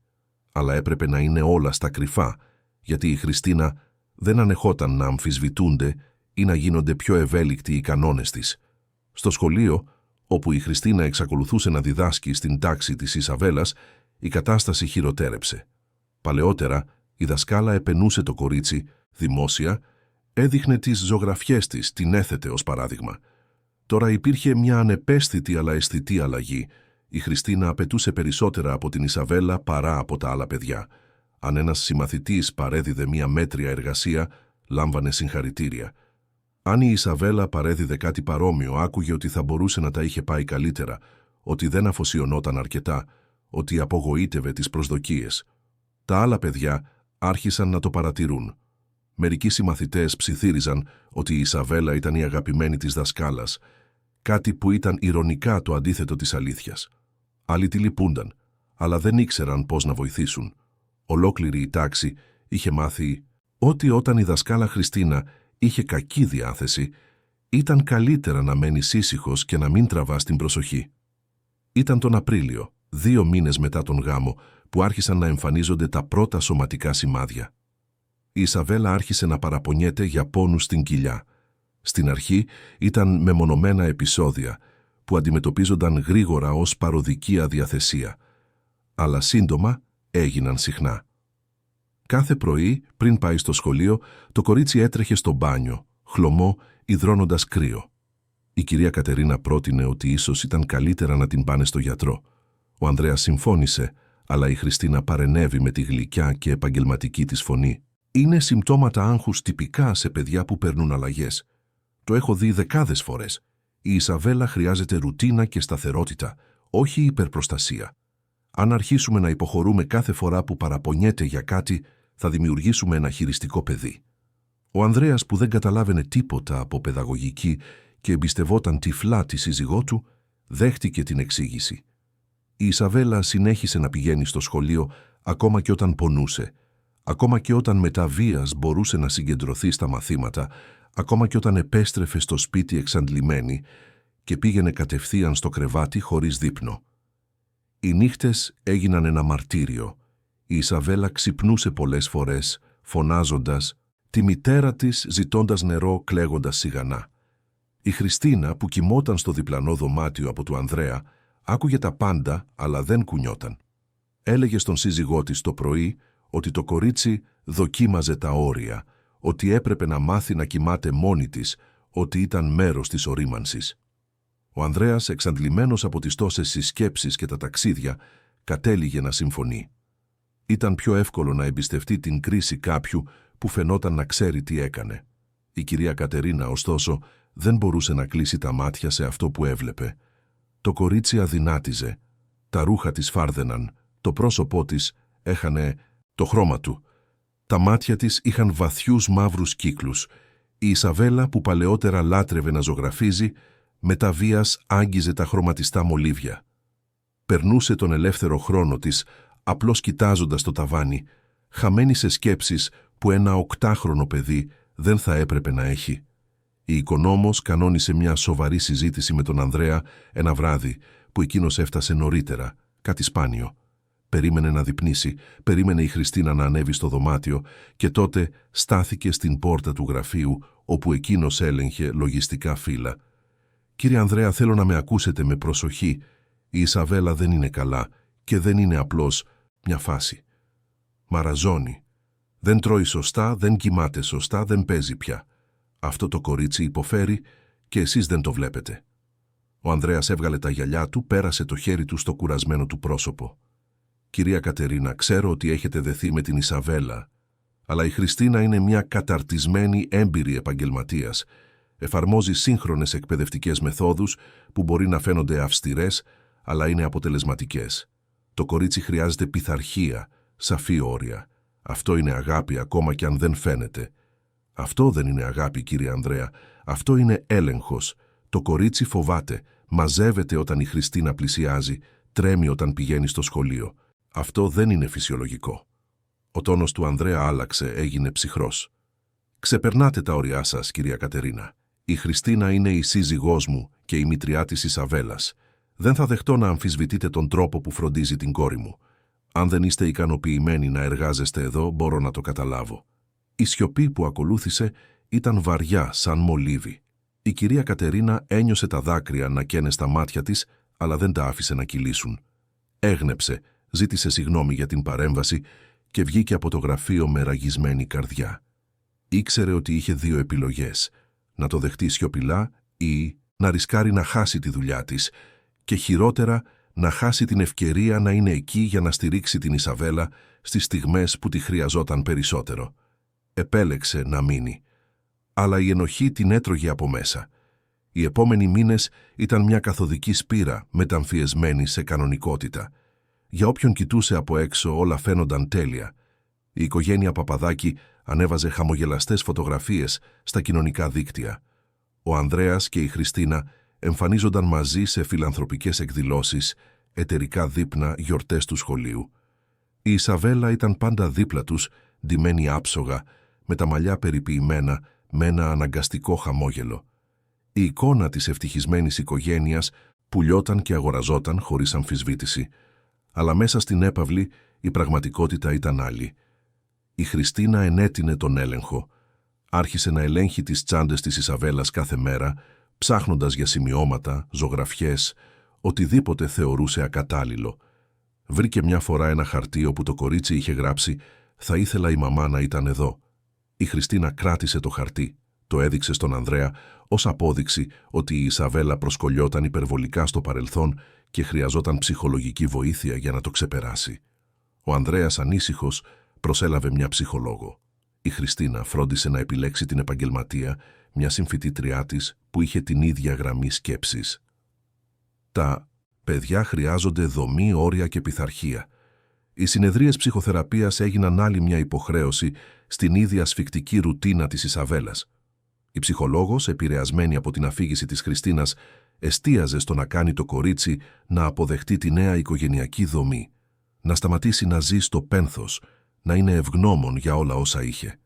Αλλά έπρεπε να είναι όλα στα κρυφά, γιατί η Χριστίνα δεν ανεχόταν να αμφισβητούνται ή να γίνονται πιο ευέλικτοι οι κανόνες της. Στο σχολείο, όπου η Χριστίνα εξακολουθούσε να διδάσκει στην τάξη της Ισαβέλας, η κατάσταση χειροτέρεψε. Παλαιότερα, η δασκάλα επενούσε το κορίτσι δημόσια, έδειχνε τις ζωγραφιές της, την έθετε ως παράδειγμα. Τώρα υπήρχε μια ανεπαίσθητη αλλά αισθητή αλλαγή. Η Χριστίνα απαιτούσε περισσότερα από την Ισαβέλα παρά από τα άλλα παιδιά. Αν ένας συμμαθητής παρέδιδε μια μέτρια εργασία, λάμβανε συγχαρητήρια. Αν η Ισαβέλα παρέδιδε κάτι παρόμοιο, άκουγε ότι θα μπορούσε να τα είχε πάει καλύτερα, ότι δεν αφοσιωνόταν αρκετά, ότι απογοήτευε τις προσδοκίες. Τα άλλα παιδιά άρχισαν να το παρατηρούν. Μερικοί συμμαθητές ψιθύριζαν ότι η Ισαβέλα ήταν η αγαπημένη της δασκάλας, κάτι που ήταν ηρωνικά το αντίθετο της αλήθειας. Άλλοι τη λυπούνταν, αλλά δεν ήξεραν πώς να βοηθήσουν. Ολόκληρη η τάξη είχε μάθει ότι όταν η δασκάλα Χριστίνα είχε κακή διάθεση, ήταν καλύτερα να μένεις ήσυχος και να μην τραβάς την προσοχή. Ήταν τον Απρίλιο, 2 μήνες μετά τον γάμο, που άρχισαν να εμφανίζονται τα πρώτα σωματικά σημάδια. Η Ισαβέλα άρχισε να παραπονιέται για πόνους στην κοιλιά. Στην αρχή ήταν μεμονωμένα επεισόδια που αντιμετωπίζονταν γρήγορα ως παροδική αδιαθεσία, αλλά σύντομα έγιναν συχνά. Κάθε πρωί, πριν πάει στο σχολείο, το κορίτσι έτρεχε στο μπάνιο, χλωμό, υδρώνοντας κρύο. Η κυρία Κατερίνα πρότεινε ότι ίσως ήταν καλύτερα να την πάνε στο γιατρό. Ο Ανδρέας συμφώνησε, αλλά η Χριστίνα παρενέβη με τη γλυκιά και επαγγελματική της φωνή. «Είναι συμπτώματα άγχους τυπικά σε παιδιά που παίρνουν αλλαγές. Το έχω δει δεκάδες φορές. Η Ισαβέλα χρειάζεται ρουτίνα και σταθερότητα, όχι υπερπροστασία. Αν αρχίσουμε να υποχωρούμε κάθε φορά που παραπονιέται για κάτι, θα δημιουργήσουμε ένα χειριστικό παιδί». Ο Ανδρέας, που δεν καταλάβαινε τίποτα από παιδαγωγική και εμπιστευόταν τυφλά τη σύζυγό του, δέχτηκε την εξήγηση. Η Ισαβέλα συνέχισε να πηγαίνει στο σχολείο ακόμα και όταν πονούσε, ακόμα και όταν με τα βίας μπορούσε να συγκεντρωθεί στα μαθήματα, ακόμα και όταν επέστρεφε στο σπίτι εξαντλημένη και πήγαινε κατευθείαν στο κρεβάτι χωρίς δείπνο. Οι νύχτες έγιναν ένα μαρτύριο. Η Ισαβέλα ξυπνούσε πολλές φορές, φωνάζοντας τη μητέρα της, ζητώντας νερό, κλαίγοντας σιγανά. Η Χριστίνα, που κοιμόταν στο διπλανό δωμάτιο από του Ανδρέα, άκουγε τα πάντα, αλλά δεν κουνιόταν. Έλεγε στον σύζυγό της το πρωί ότι το κορίτσι δοκίμαζε τα όρια, ότι έπρεπε να μάθει να κοιμάται μόνη της, ότι ήταν μέρος της ορίμανσης. Ο Ανδρέας, εξαντλημένος από τις τόσες συσκέψεις και τα ταξίδια, κατέληγε να συμφωνεί. Ήταν πιο εύκολο να εμπιστευτεί την κρίση κάποιου που φαινόταν να ξέρει τι έκανε. Η κυρία Κατερίνα, ωστόσο, δεν μπορούσε να κλείσει τα μάτια σε αυτό που έβλεπε. Το κορίτσι αδυνάτιζε, τα ρούχα της φάρδαιναν, το πρόσωπό της έχανε το χρώμα του. Τα μάτια της είχαν βαθιούς μαύρους κύκλους. Η Ισαβέλα, που παλαιότερα λάτρευε να ζωγραφίζει, μετά βίας άγγιζε τα χρωματιστά μολύβια. Περνούσε τον ελεύθερο χρόνο της, απλώς κοιτάζοντας το ταβάνι, χαμένη σε σκέψεις που ένα 8χρονο παιδί δεν θα έπρεπε να έχει. Η οικονόμος κανόνισε μια σοβαρή συζήτηση με τον Ανδρέα ένα βράδυ που εκείνος έφτασε νωρίτερα, κάτι σπάνιο. Περίμενε να δειπνήσει, περίμενε η Χριστίνα να ανέβει στο δωμάτιο και τότε στάθηκε στην πόρτα του γραφείου όπου εκείνος έλεγχε λογιστικά φύλλα. «Κύριε Ανδρέα, θέλω να με ακούσετε με προσοχή. Η Ισαβέλα δεν είναι καλά και δεν είναι απλώς μια φάση. Μαραζώνει. Δεν τρώει σωστά, δεν κοιμάται σωστά, δεν παίζει πια. Αυτό το κορίτσι υποφέρει και εσείς δεν το βλέπετε». Ο Ανδρέας έβγαλε τα γυαλιά του, πέρασε το χέρι του στο κουρασμένο του πρόσωπο. «Κυρία Κατερίνα, ξέρω ότι έχετε δεθεί με την Ισαβέλα, Αλλά η Χριστίνα είναι μια καταρτισμένη έμπειρη επαγγελματίας. Εφαρμόζει σύγχρονες εκπαιδευτικές μεθόδους που μπορεί να φαίνονται αυστηρές, αλλά είναι αποτελεσματικές. Το κορίτσι χρειάζεται πειθαρχία, σαφή όρια. Αυτό είναι αγάπη ακόμα κι αν δεν φαίνεται. Αυτό δεν είναι αγάπη, κύριε Ανδρέα. Αυτό είναι έλεγχος. Το κορίτσι φοβάται, μαζεύεται όταν η Χριστίνα πλησιάζει, τρέμει όταν πηγαίνει στο σχολείο. Αυτό δεν είναι φυσιολογικό. Ο τόνος του Ανδρέα άλλαξε, έγινε ψυχρός. «Ξεπερνάτε τα όρια σας, κυρία Κατερίνα. Η Χριστίνα είναι η σύζυγός μου και η μητριά της Ισαβέλας. Δεν θα δεχτώ να αμφισβητείτε τον τρόπο που φροντίζει την κόρη μου. Αν δεν είστε ικανοποιημένοι να εργάζεστε εδώ, μπορώ να το καταλάβω». Η σιωπή που ακολούθησε ήταν βαριά σαν μολύβι. Η κυρία Κατερίνα ένιωσε τα δάκρυα να καίνε στα μάτια της, αλλά δεν τα άφησε να κυλήσουν. Έγνεψε, ζήτησε συγγνώμη για την παρέμβαση και βγήκε από το γραφείο με ραγισμένη καρδιά. Ήξερε ότι είχε δύο επιλογές: να το δεχτεί σιωπηλά ή να ρισκάρει να χάσει τη δουλειά της και χειρότερα να χάσει την ευκαιρία να είναι εκεί για να στηρίξει την Ισαβέλα στις στιγμές που τη χρειαζόταν περισσότερο. Επέλεξε να μείνει. Αλλά η ενοχή την έτρωγε από μέσα. Οι επόμενοι μήνες ήταν μια καθοδική σπήρα μεταμφιεσμένη σε κανονικότητα. Για όποιον κοιτούσε από έξω όλα φαίνονταν τέλεια. Η οικογένεια Παπαδάκη ανέβαζε χαμογελαστές φωτογραφίες στα κοινωνικά δίκτυα. Ο Ανδρέας και η Χριστίνα εμφανίζονταν μαζί σε φιλανθρωπικές εκδηλώσεις, εταιρικά δείπνα, γιορτές του σχολείου. Η Ισαβέλα ήταν πάντα δίπλα τους, ντυμένη άψογα, με τα μαλλιά περιποιημένα, με ένα αναγκαστικό χαμόγελο. Η εικόνα της ευτυχισμένης οικογένειας πουλιόταν και αγοραζόταν χωρίς αμφισβήτηση. Αλλά μέσα στην έπαυλη η πραγματικότητα ήταν άλλη. Η Χριστίνα ενέτεινε τον έλεγχο. Άρχισε να ελέγχει τις τσάντες της Ισαβέλας κάθε μέρα, ψάχνοντας για σημειώματα, ζωγραφιές, οτιδήποτε θεωρούσε ακατάλληλο. Βρήκε μια φορά ένα χαρτί όπου το κορίτσι είχε γράψει «Θα ήθελα η μαμά να ήταν εδώ». Η Χριστίνα κράτησε το χαρτί, το έδειξε στον Ανδρέα ως απόδειξη ότι η Ισαβέλα προσκολιόταν υπερβολικά στο παρελθόν και χρειαζόταν ψυχολογική βοήθεια για να το ξεπεράσει. Ο Ανδρέας, ανήσυχος, προσέλαβε μια ψυχολόγο. Η Χριστίνα φρόντισε να επιλέξει την επαγγελματία, μια συμφοιτήτριά της που είχε την ίδια γραμμή σκέψης. Τα παιδιά χρειάζονται δομή, όρια και πειθαρχία. Οι συνεδρίες ψυχοθεραπείας έγιναν άλλη μια υποχρέωση στην ίδια ασφικτική ρουτίνα της Ισαβέλας. Η ψυχολόγος, επηρεασμένη από την αφήγηση της Χριστίνας, εστίαζε στο να κάνει το κορίτσι να αποδεχτεί τη νέα οικογενειακή δομή, να σταματήσει να ζει στο πένθος, να είναι ευγνώμων για όλα όσα είχε.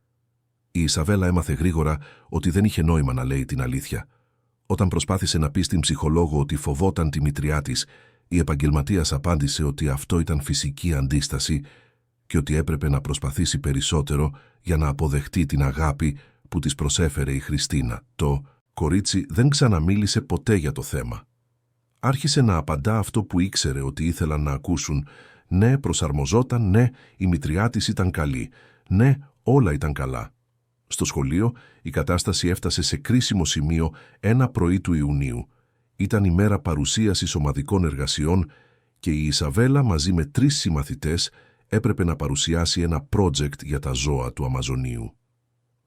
Η Ισαβέλα έμαθε γρήγορα ότι δεν είχε νόημα να λέει την αλήθεια. Όταν προσπάθησε να πει στην ψυχολόγο ότι φοβόταν τη μητριά της, η επαγγελματίας απάντησε ότι αυτό ήταν φυσική αντίσταση και ότι έπρεπε να προσπαθήσει περισσότερο για να αποδεχτεί την αγάπη που της προσέφερε η Χριστίνα. Το κορίτσι δεν ξαναμίλησε ποτέ για το θέμα. Άρχισε να απαντά αυτό που ήξερε ότι ήθελαν να ακούσουν. Ναι, προσαρμοζόταν, ναι, η μητριά της ήταν καλή, ναι, όλα ήταν καλά. Στο σχολείο η κατάσταση έφτασε σε κρίσιμο σημείο ένα πρωί του Ιουνίου. Ήταν η μέρα παρουσίασης ομαδικών εργασιών και η Ισαβέλα μαζί με 3 συμμαθητές έπρεπε να παρουσιάσει ένα project για τα ζώα του Αμαζονίου.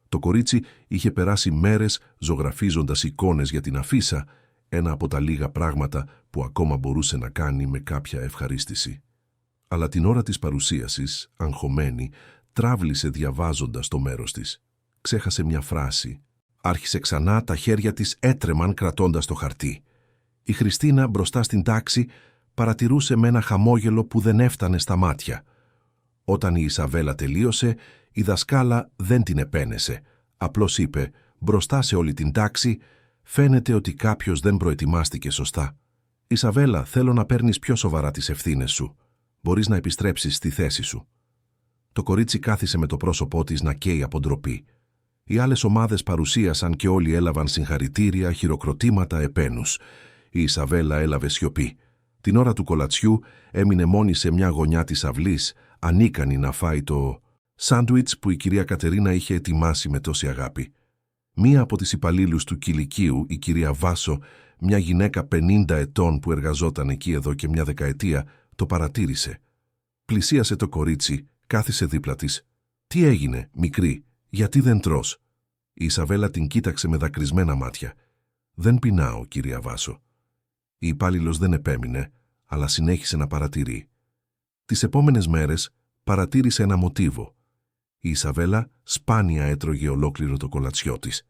Το κορίτσι είχε περάσει μέρες ζωγραφίζοντας εικόνες για την αφίσα, ένα από τα λίγα πράγματα που ακόμα μπορούσε να κάνει με κάποια ευχαρίστηση. Αλλά την ώρα της παρουσίασης, αγχωμένη, τράβλησε διαβάζοντας το μέρος της. Ξέχασε μια φράση. Άρχισε ξανά, τα χέρια της έτρεμαν κρατώντας το χαρτί. Η Χριστίνα μπροστά στην τάξη παρατηρούσε με ένα χαμόγελο που δεν έφτανε στα μάτια. Όταν η Ισαβέλα τελείωσε, η δασκάλα δεν την επένεσε. Απλώς είπε, μπροστά σε όλη την τάξη, «Φαίνεται ότι κάποιος δεν προετοιμάστηκε σωστά. Ισαβέλα, θέλω να παίρνεις πιο σοβαρά τις ευθύνες σου. Μπορείς να επιστρέψεις στη θέση σου». Το κορίτσι κάθισε με το πρόσωπό της να καίει από ντροπή. Οι άλλες ομάδες παρουσίασαν και όλοι έλαβαν συγχαρητήρια, χειροκροτήματα, επένους. Η Ισαβέλα έλαβε σιωπή. Την ώρα του κολατσιού έμεινε μόνη σε μια γωνιά της αυλής, ανίκανη να φάει το σάντουιτς που η κυρία Κατερίνα είχε ετοιμάσει με τόση αγάπη. Μία από τις υπαλλήλους του κηλικίου, η κυρία Βάσο, μια γυναίκα 50 ετών που εργαζόταν εκεί εδώ και μια δεκαετία, το παρατήρησε. Πλησίασε το κορίτσι, κάθισε δίπλα της. «Τι έγινε, μικρή, γιατί δεν τρως?» Η Ισαβέλα την κοίταξε με δακρυσμένα μάτια. «Δεν πεινάω, κυρία Βάσο». Η υπάλληλος δεν επέμεινε, αλλά συνέχισε να παρατηρεί. Τις επόμενες μέρες παρατήρησε ένα μοτίβο. Η Ισαβέλα σπάνια έτρωγε ολόκληρο το κολατσιό της.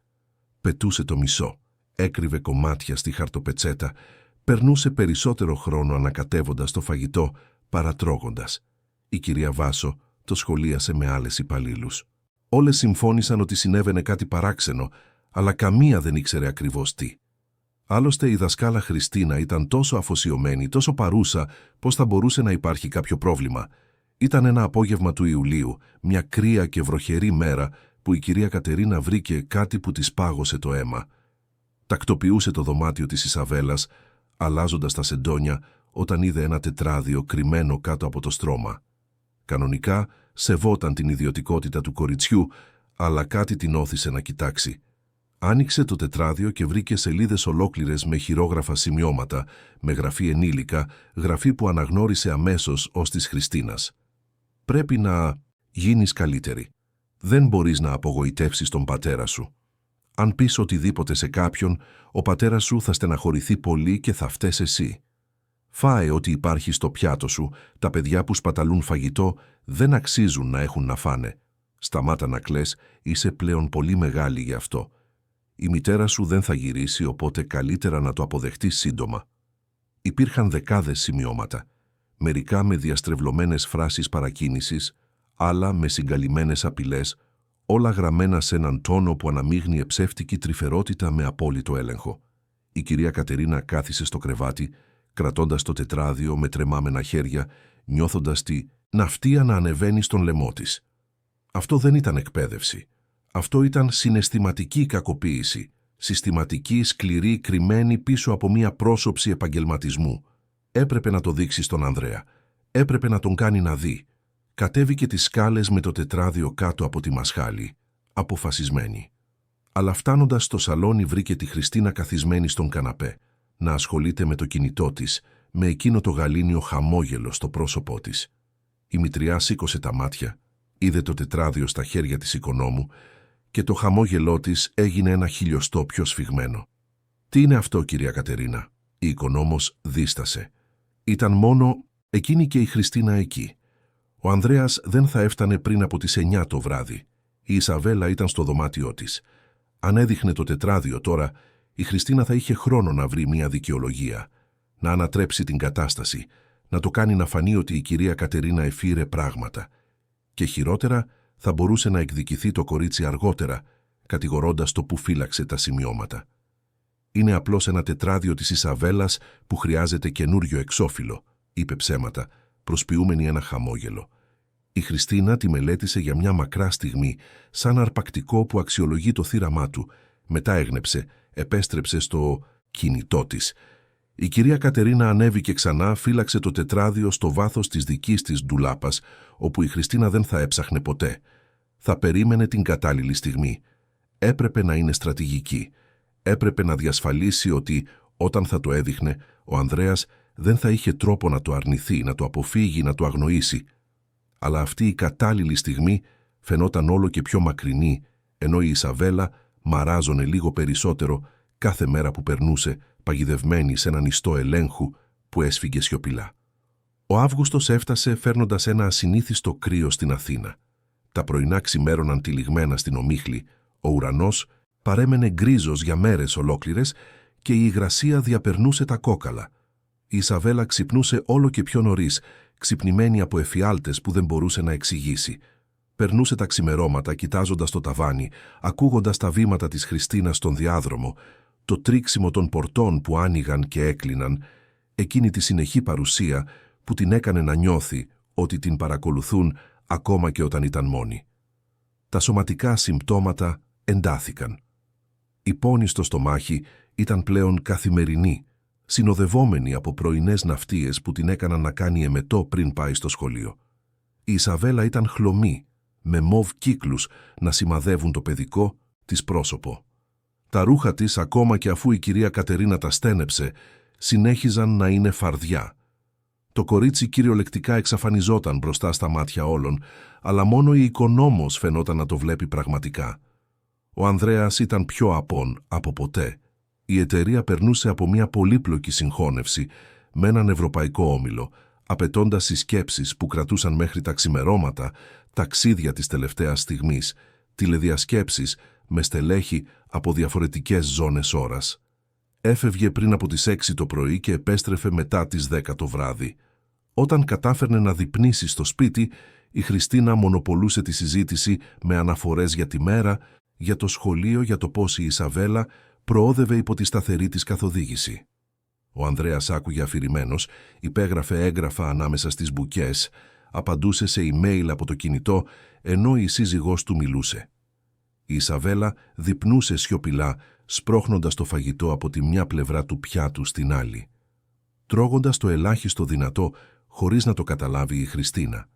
Πετούσε το μισό, έκρυβε κομμάτια στη χαρτοπετσέτα, περνούσε περισσότερο χρόνο ανακατεύοντας το φαγητό παρά τρώγοντας. Η κυρία Βάσο το σχολίασε με άλλες υπαλλήλους. Όλες συμφώνησαν ότι συνέβαινε κάτι παράξενο, αλλά καμία δεν ήξερε ακριβώς τι. Άλλωστε η δασκάλα Χριστίνα ήταν τόσο αφοσιωμένη, τόσο παρούσα, πως θα μπορούσε να υπάρχει κάποιο πρόβλημα. Ήταν ένα απόγευμα του Ιουλίου, μια κρύα και βροχερή μέρα, που η κυρία Κατερίνα βρήκε κάτι που της πάγωσε το αίμα. Τακτοποιούσε το δωμάτιο της Ισαβέλας, αλλάζοντας τα σεντόνια, όταν είδε ένα τετράδιο κρυμμένο κάτω από το στρώμα. Κανονικά σεβόταν την ιδιωτικότητα του κοριτσιού, αλλά κάτι την όθησε να κοιτάξει. Άνοιξε το τετράδιο και βρήκε σελίδες ολόκληρες με χειρόγραφα σημειώματα, με γραφή ενήλικα, γραφή που αναγνώρισε αμέσως ως της Χριστίνας. «Πρέπει να γίνεις καλύτερη. Δεν μπορείς να απογοητεύσεις τον πατέρα σου. Αν πεις οτιδήποτε σε κάποιον, ο πατέρας σου θα στεναχωρηθεί πολύ και θα φταίς εσύ. Φάε ό,τι υπάρχει στο πιάτο σου, τα παιδιά που σπαταλούν φαγητό δεν αξίζουν να έχουν να φάνε. Σταμάτα να κλαις, είσαι πλέον πολύ μεγάλη γι' αυτό. Η μητέρα σου δεν θα γυρίσει, οπότε καλύτερα να το αποδεχτείς σύντομα». Υπήρχαν δεκάδες σημειώματα, μερικά με διαστρεβλωμένες φράσεις παρακίνησης, άλλα με συγκαλυμμένες απειλές, όλα γραμμένα σε έναν τόνο που αναμείγνυε ψεύτικη τρυφερότητα με απόλυτο έλεγχο. Η κυρία Κατερίνα κάθισε στο κρεβάτι, κρατώντας το τετράδιο με τρεμάμενα χέρια, νιώθοντας τη ναυτία να ανεβαίνει στον λαιμό της. Αυτό δεν ήταν εκπαίδευση. Αυτό ήταν συναισθηματική κακοποίηση, συστηματική, σκληρή, κρυμμένη πίσω από μία πρόσωψη επαγγελματισμού. Έπρεπε να το δείξει στον Ανδρέα. Έπρεπε να τον κάνει να δει. Κατέβηκε τις σκάλες με το τετράδιο κάτω από τη μασχάλη, αποφασισμένη. Αλλά φτάνοντας στο σαλόνι βρήκε τη Χριστίνα καθισμένη στον καναπέ, να ασχολείται με το κινητό της, με εκείνο το γαλήνιο χαμόγελο στο πρόσωπό της. Η μητριά σήκωσε τα μάτια, είδε το τετράδιο στα χέρια της οικονόμου και το χαμόγελό της έγινε ένα χιλιοστό πιο σφιγμένο. «Τι είναι αυτό, κυρία Κατερίνα?» Η οικονόμος δίστασε. Ήταν μόνο εκείνη και η Χριστίνα εκεί. Ο Ανδρέας δεν θα έφτανε πριν από τις 9 το βράδυ. Η Ισαβέλα ήταν στο δωμάτιό της. Αν έδειχνε το τετράδιο τώρα, η Χριστίνα θα είχε χρόνο να βρει μια δικαιολογία, να ανατρέψει την κατάσταση, να το κάνει να φανεί ότι η κυρία Κατερίνα εφήρε πράγματα. Και χειρότερα, θα μπορούσε να εκδικηθεί το κορίτσι αργότερα, κατηγορώντας το που φύλαξε τα σημειώματα. «Είναι απλώς ένα τετράδιο της Ισαβέλας που χρειάζεται καινούριο εξώφυλλο», είπε ψέματα, προσποιούμενη ένα χαμόγελο. Η Χριστίνα τη μελέτησε για μια μακρά στιγμή, σαν αρπακτικό που αξιολογεί το θύραμά του. Μετά έγνεψε, επέστρεψε στο κινητό της. Η κυρία Κατερίνα ανέβηκε ξανά, φύλαξε το τετράδιο στο βάθος της δικής της ντουλάπας, όπου η Χριστίνα δεν θα έψαχνε ποτέ. Θα περίμενε την κατάλληλη στιγμή. Έπρεπε να είναι στρατηγική. Έπρεπε να διασφαλίσει ότι, όταν θα το έδειχνε, ο Ανδρέας δεν θα είχε τρόπο να το αρνηθεί, να το αποφύγει, να το αγνοήσει. Αλλά αυτή η κατάλληλη στιγμή φαινόταν όλο και πιο μακρινή, ενώ η Ισαβέλα μαράζωνε λίγο περισσότερο κάθε μέρα που περνούσε, παγιδευμένη σε έναν ιστό ελέγχου που έσφυγε σιωπηλά. Ο Αύγουστος έφτασε φέρνοντας ένα ασυνήθιστο κρύο στην Αθήνα. Τα πρωινά ξημέρωναν τυλιγμένα στην ομίχλη, ο ουρανός παρέμενε γκρίζος για μέρες ολόκληρες και η υγρασία διαπερνούσε τα κόκαλα. Η Ισαβέλα ξυπνούσε όλο και πιο νωρίς, ξυπνημένη από εφιάλτες που δεν μπορούσε να εξηγήσει. Περνούσε τα ξημερώματα κοιτάζοντας το ταβάνι, ακούγοντας τα βήματα της Χριστίνας στον διάδρομο, το τρίξιμο των πορτών που άνοιγαν και έκλειναν, εκείνη τη συνεχή παρουσία που την έκανε να νιώθει ότι την παρακολουθούν ακόμα και όταν ήταν μόνη. Τα σωματικά συμπτώματα εντάθηκαν. Η πόνη στο στομάχι ήταν πλέον καθημερινή, συνοδευόμενη από πρωινές ναυτίες που την έκαναν να κάνει εμετό πριν πάει στο σχολείο. Η Ισαβέλα ήταν χλωμή, με μοβ κύκλους να σημαδεύουν το παιδικό της πρόσωπο. Τα ρούχα της, ακόμα και αφού η κυρία Κατερίνα τα στένεψε, συνέχιζαν να είναι φαρδιά. Το κορίτσι κυριολεκτικά εξαφανιζόταν μπροστά στα μάτια όλων, αλλά μόνο η οικονόμος φαινόταν να το βλέπει πραγματικά. Ο Ανδρέας ήταν πιο απόν από ποτέ. Η εταιρεία περνούσε από μια πολύπλοκη συγχώνευση με έναν ευρωπαϊκό όμιλο, απαιτώντας συσκέψεις που κρατούσαν μέχρι τα ξημερώματα, ταξίδια της τελευταίας στιγμής, τηλεδιασκέψεις με στελέχη από διαφορετικές ζώνες ώρας. Έφευγε πριν από τις 6 το πρωί και επέστρεφε μετά τις 10 το βράδυ. Όταν κατάφερνε να δειπνήσει στο σπίτι, η Χριστίνα μονοπολούσε τη συζήτηση με αναφορές για τη μέρα, για το σχολείο, για το πώς η Ισαβέλα προόδευε υπό τη σταθερή της καθοδήγηση. Ο Ανδρέας άκουγε αφηρημένος, υπέγραφε έγγραφα ανάμεσα στις μπουκές, απαντούσε σε email από το κινητό, ενώ η σύζυγός του μιλούσε. Η Ισαβέλα δειπνούσε σιωπηλά, σπρώχνοντας το φαγητό από τη μια πλευρά του πιάτου στην άλλη. Τρώγοντας το ελάχιστο δυνατό, χωρίς να το καταλάβει η Χριστίνα.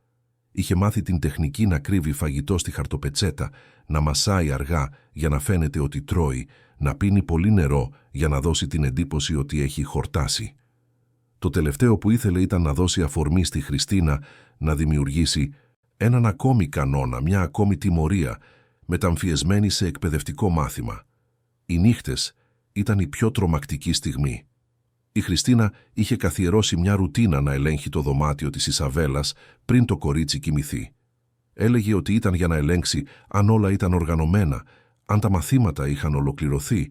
Είχε μάθει την τεχνική να κρύβει φαγητό στη χαρτοπετσέτα, να μασάει αργά για να φαίνεται ότι τρώει, να πίνει πολύ νερό για να δώσει την εντύπωση ότι έχει χορτάσει. Το τελευταίο που ήθελε ήταν να δώσει αφορμή στη Χριστίνα να δημιουργήσει έναν ακόμη κανόνα, μια ακόμη τιμωρία, μεταμφιεσμένη σε εκπαιδευτικό μάθημα. Οι νύχτες ήταν η πιο τρομακτική στιγμή. Η Χριστίνα είχε καθιερώσει μια ρουτίνα να ελέγχει το δωμάτιο της Ισαβέλας πριν το κορίτσι κοιμηθεί. Έλεγε ότι ήταν για να ελέγξει αν όλα ήταν οργανωμένα, αν τα μαθήματα είχαν ολοκληρωθεί,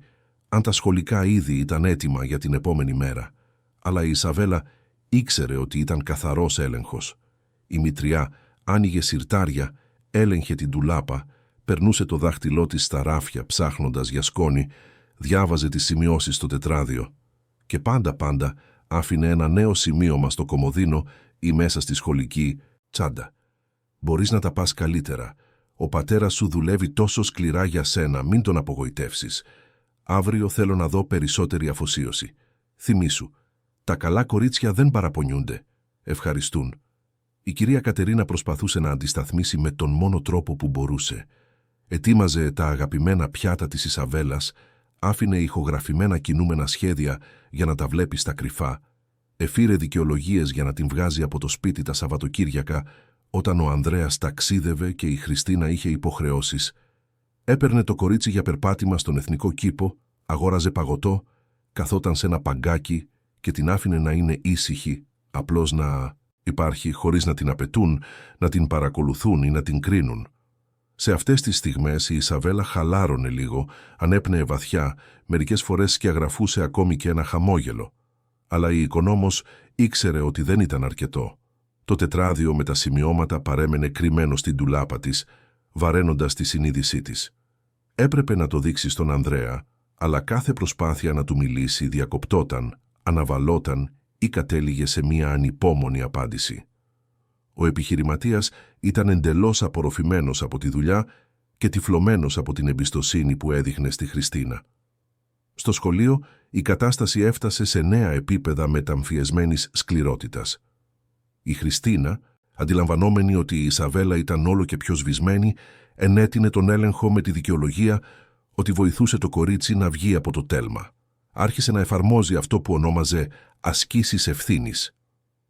αν τα σχολικά είδη ήταν έτοιμα για την επόμενη μέρα. Αλλά η Ισαβέλα ήξερε ότι ήταν καθαρός έλεγχος. Η μητριά άνοιγε συρτάρια, έλεγχε την ντουλάπα, περνούσε το δάχτυλό της στα ράφια ψάχνοντας για σκόνη, διάβαζε τις σημειώσεις στο τετράδιο και πάντα άφηνε ένα νέο σημείωμα στο κομοδίνο ή μέσα στη σχολική τσάντα. «Μπορείς να τα πας καλύτερα. Ο πατέρας σου δουλεύει τόσο σκληρά για σένα, μην τον απογοητεύσεις. Αύριο θέλω να δω περισσότερη αφοσίωση. Θυμήσου, τα καλά κορίτσια δεν παραπονιούνται. Ευχαριστούν». Η κυρία Κατερίνα προσπαθούσε να αντισταθμίσει με τον μόνο τρόπο που μπορούσε. Ετοίμαζε τα αγαπημένα πιάτα της Ισαβέλας, άφηνε ηχογραφημένα κινούμενα σχέδια για να τα βλέπει στα κρυφά, εφήρε δικαιολογίες για να την βγάζει από το σπίτι τα Σαββατοκύριακα, όταν ο Ανδρέας ταξίδευε και η Χριστίνα είχε υποχρεώσεις. Έπαιρνε το κορίτσι για περπάτημα στον Εθνικό Κήπο, αγόραζε παγωτό, καθόταν σε ένα παγκάκι και την άφηνε να είναι ήσυχη, απλώς να υπάρχει χωρίς να την απαιτούν, να την παρακολουθούν ή να την κρίνουν. Σε αυτές τις στιγμές η Ισαβέλα χαλάρωνε λίγο, ανέπνεε βαθιά, μερικές φορές σκιαγραφούσε ακόμη και ένα χαμόγελο. Αλλά η οικονόμος ήξερε ότι δεν ήταν αρκετό. Το τετράδιο με τα σημειώματα παρέμενε κρυμμένο στην ντουλάπα της, βαραίνοντας τη συνείδησή της. Έπρεπε να το δείξει στον Ανδρέα, αλλά κάθε προσπάθεια να του μιλήσει διακοπτόταν, αναβαλόταν ή κατέληγε σε μία ανυπόμονη απάντηση. Ο επιχειρηματίας ήταν εντελώς απορροφημένος από τη δουλειά και τυφλωμένος από την εμπιστοσύνη που έδειχνε στη Χριστίνα. Στο σχολείο η κατάσταση έφτασε σε νέα επίπεδα μεταμφιεσμένης σκληρότητας. Η Χριστίνα, αντιλαμβανόμενη ότι η Ισαβέλα ήταν όλο και πιο σβησμένη, ενέτεινε τον έλεγχο με τη δικαιολογία ότι βοηθούσε το κορίτσι να βγει από το τέλμα. Άρχισε να εφαρμόζει αυτό που ονόμαζε ασκήσεις ευθύνης.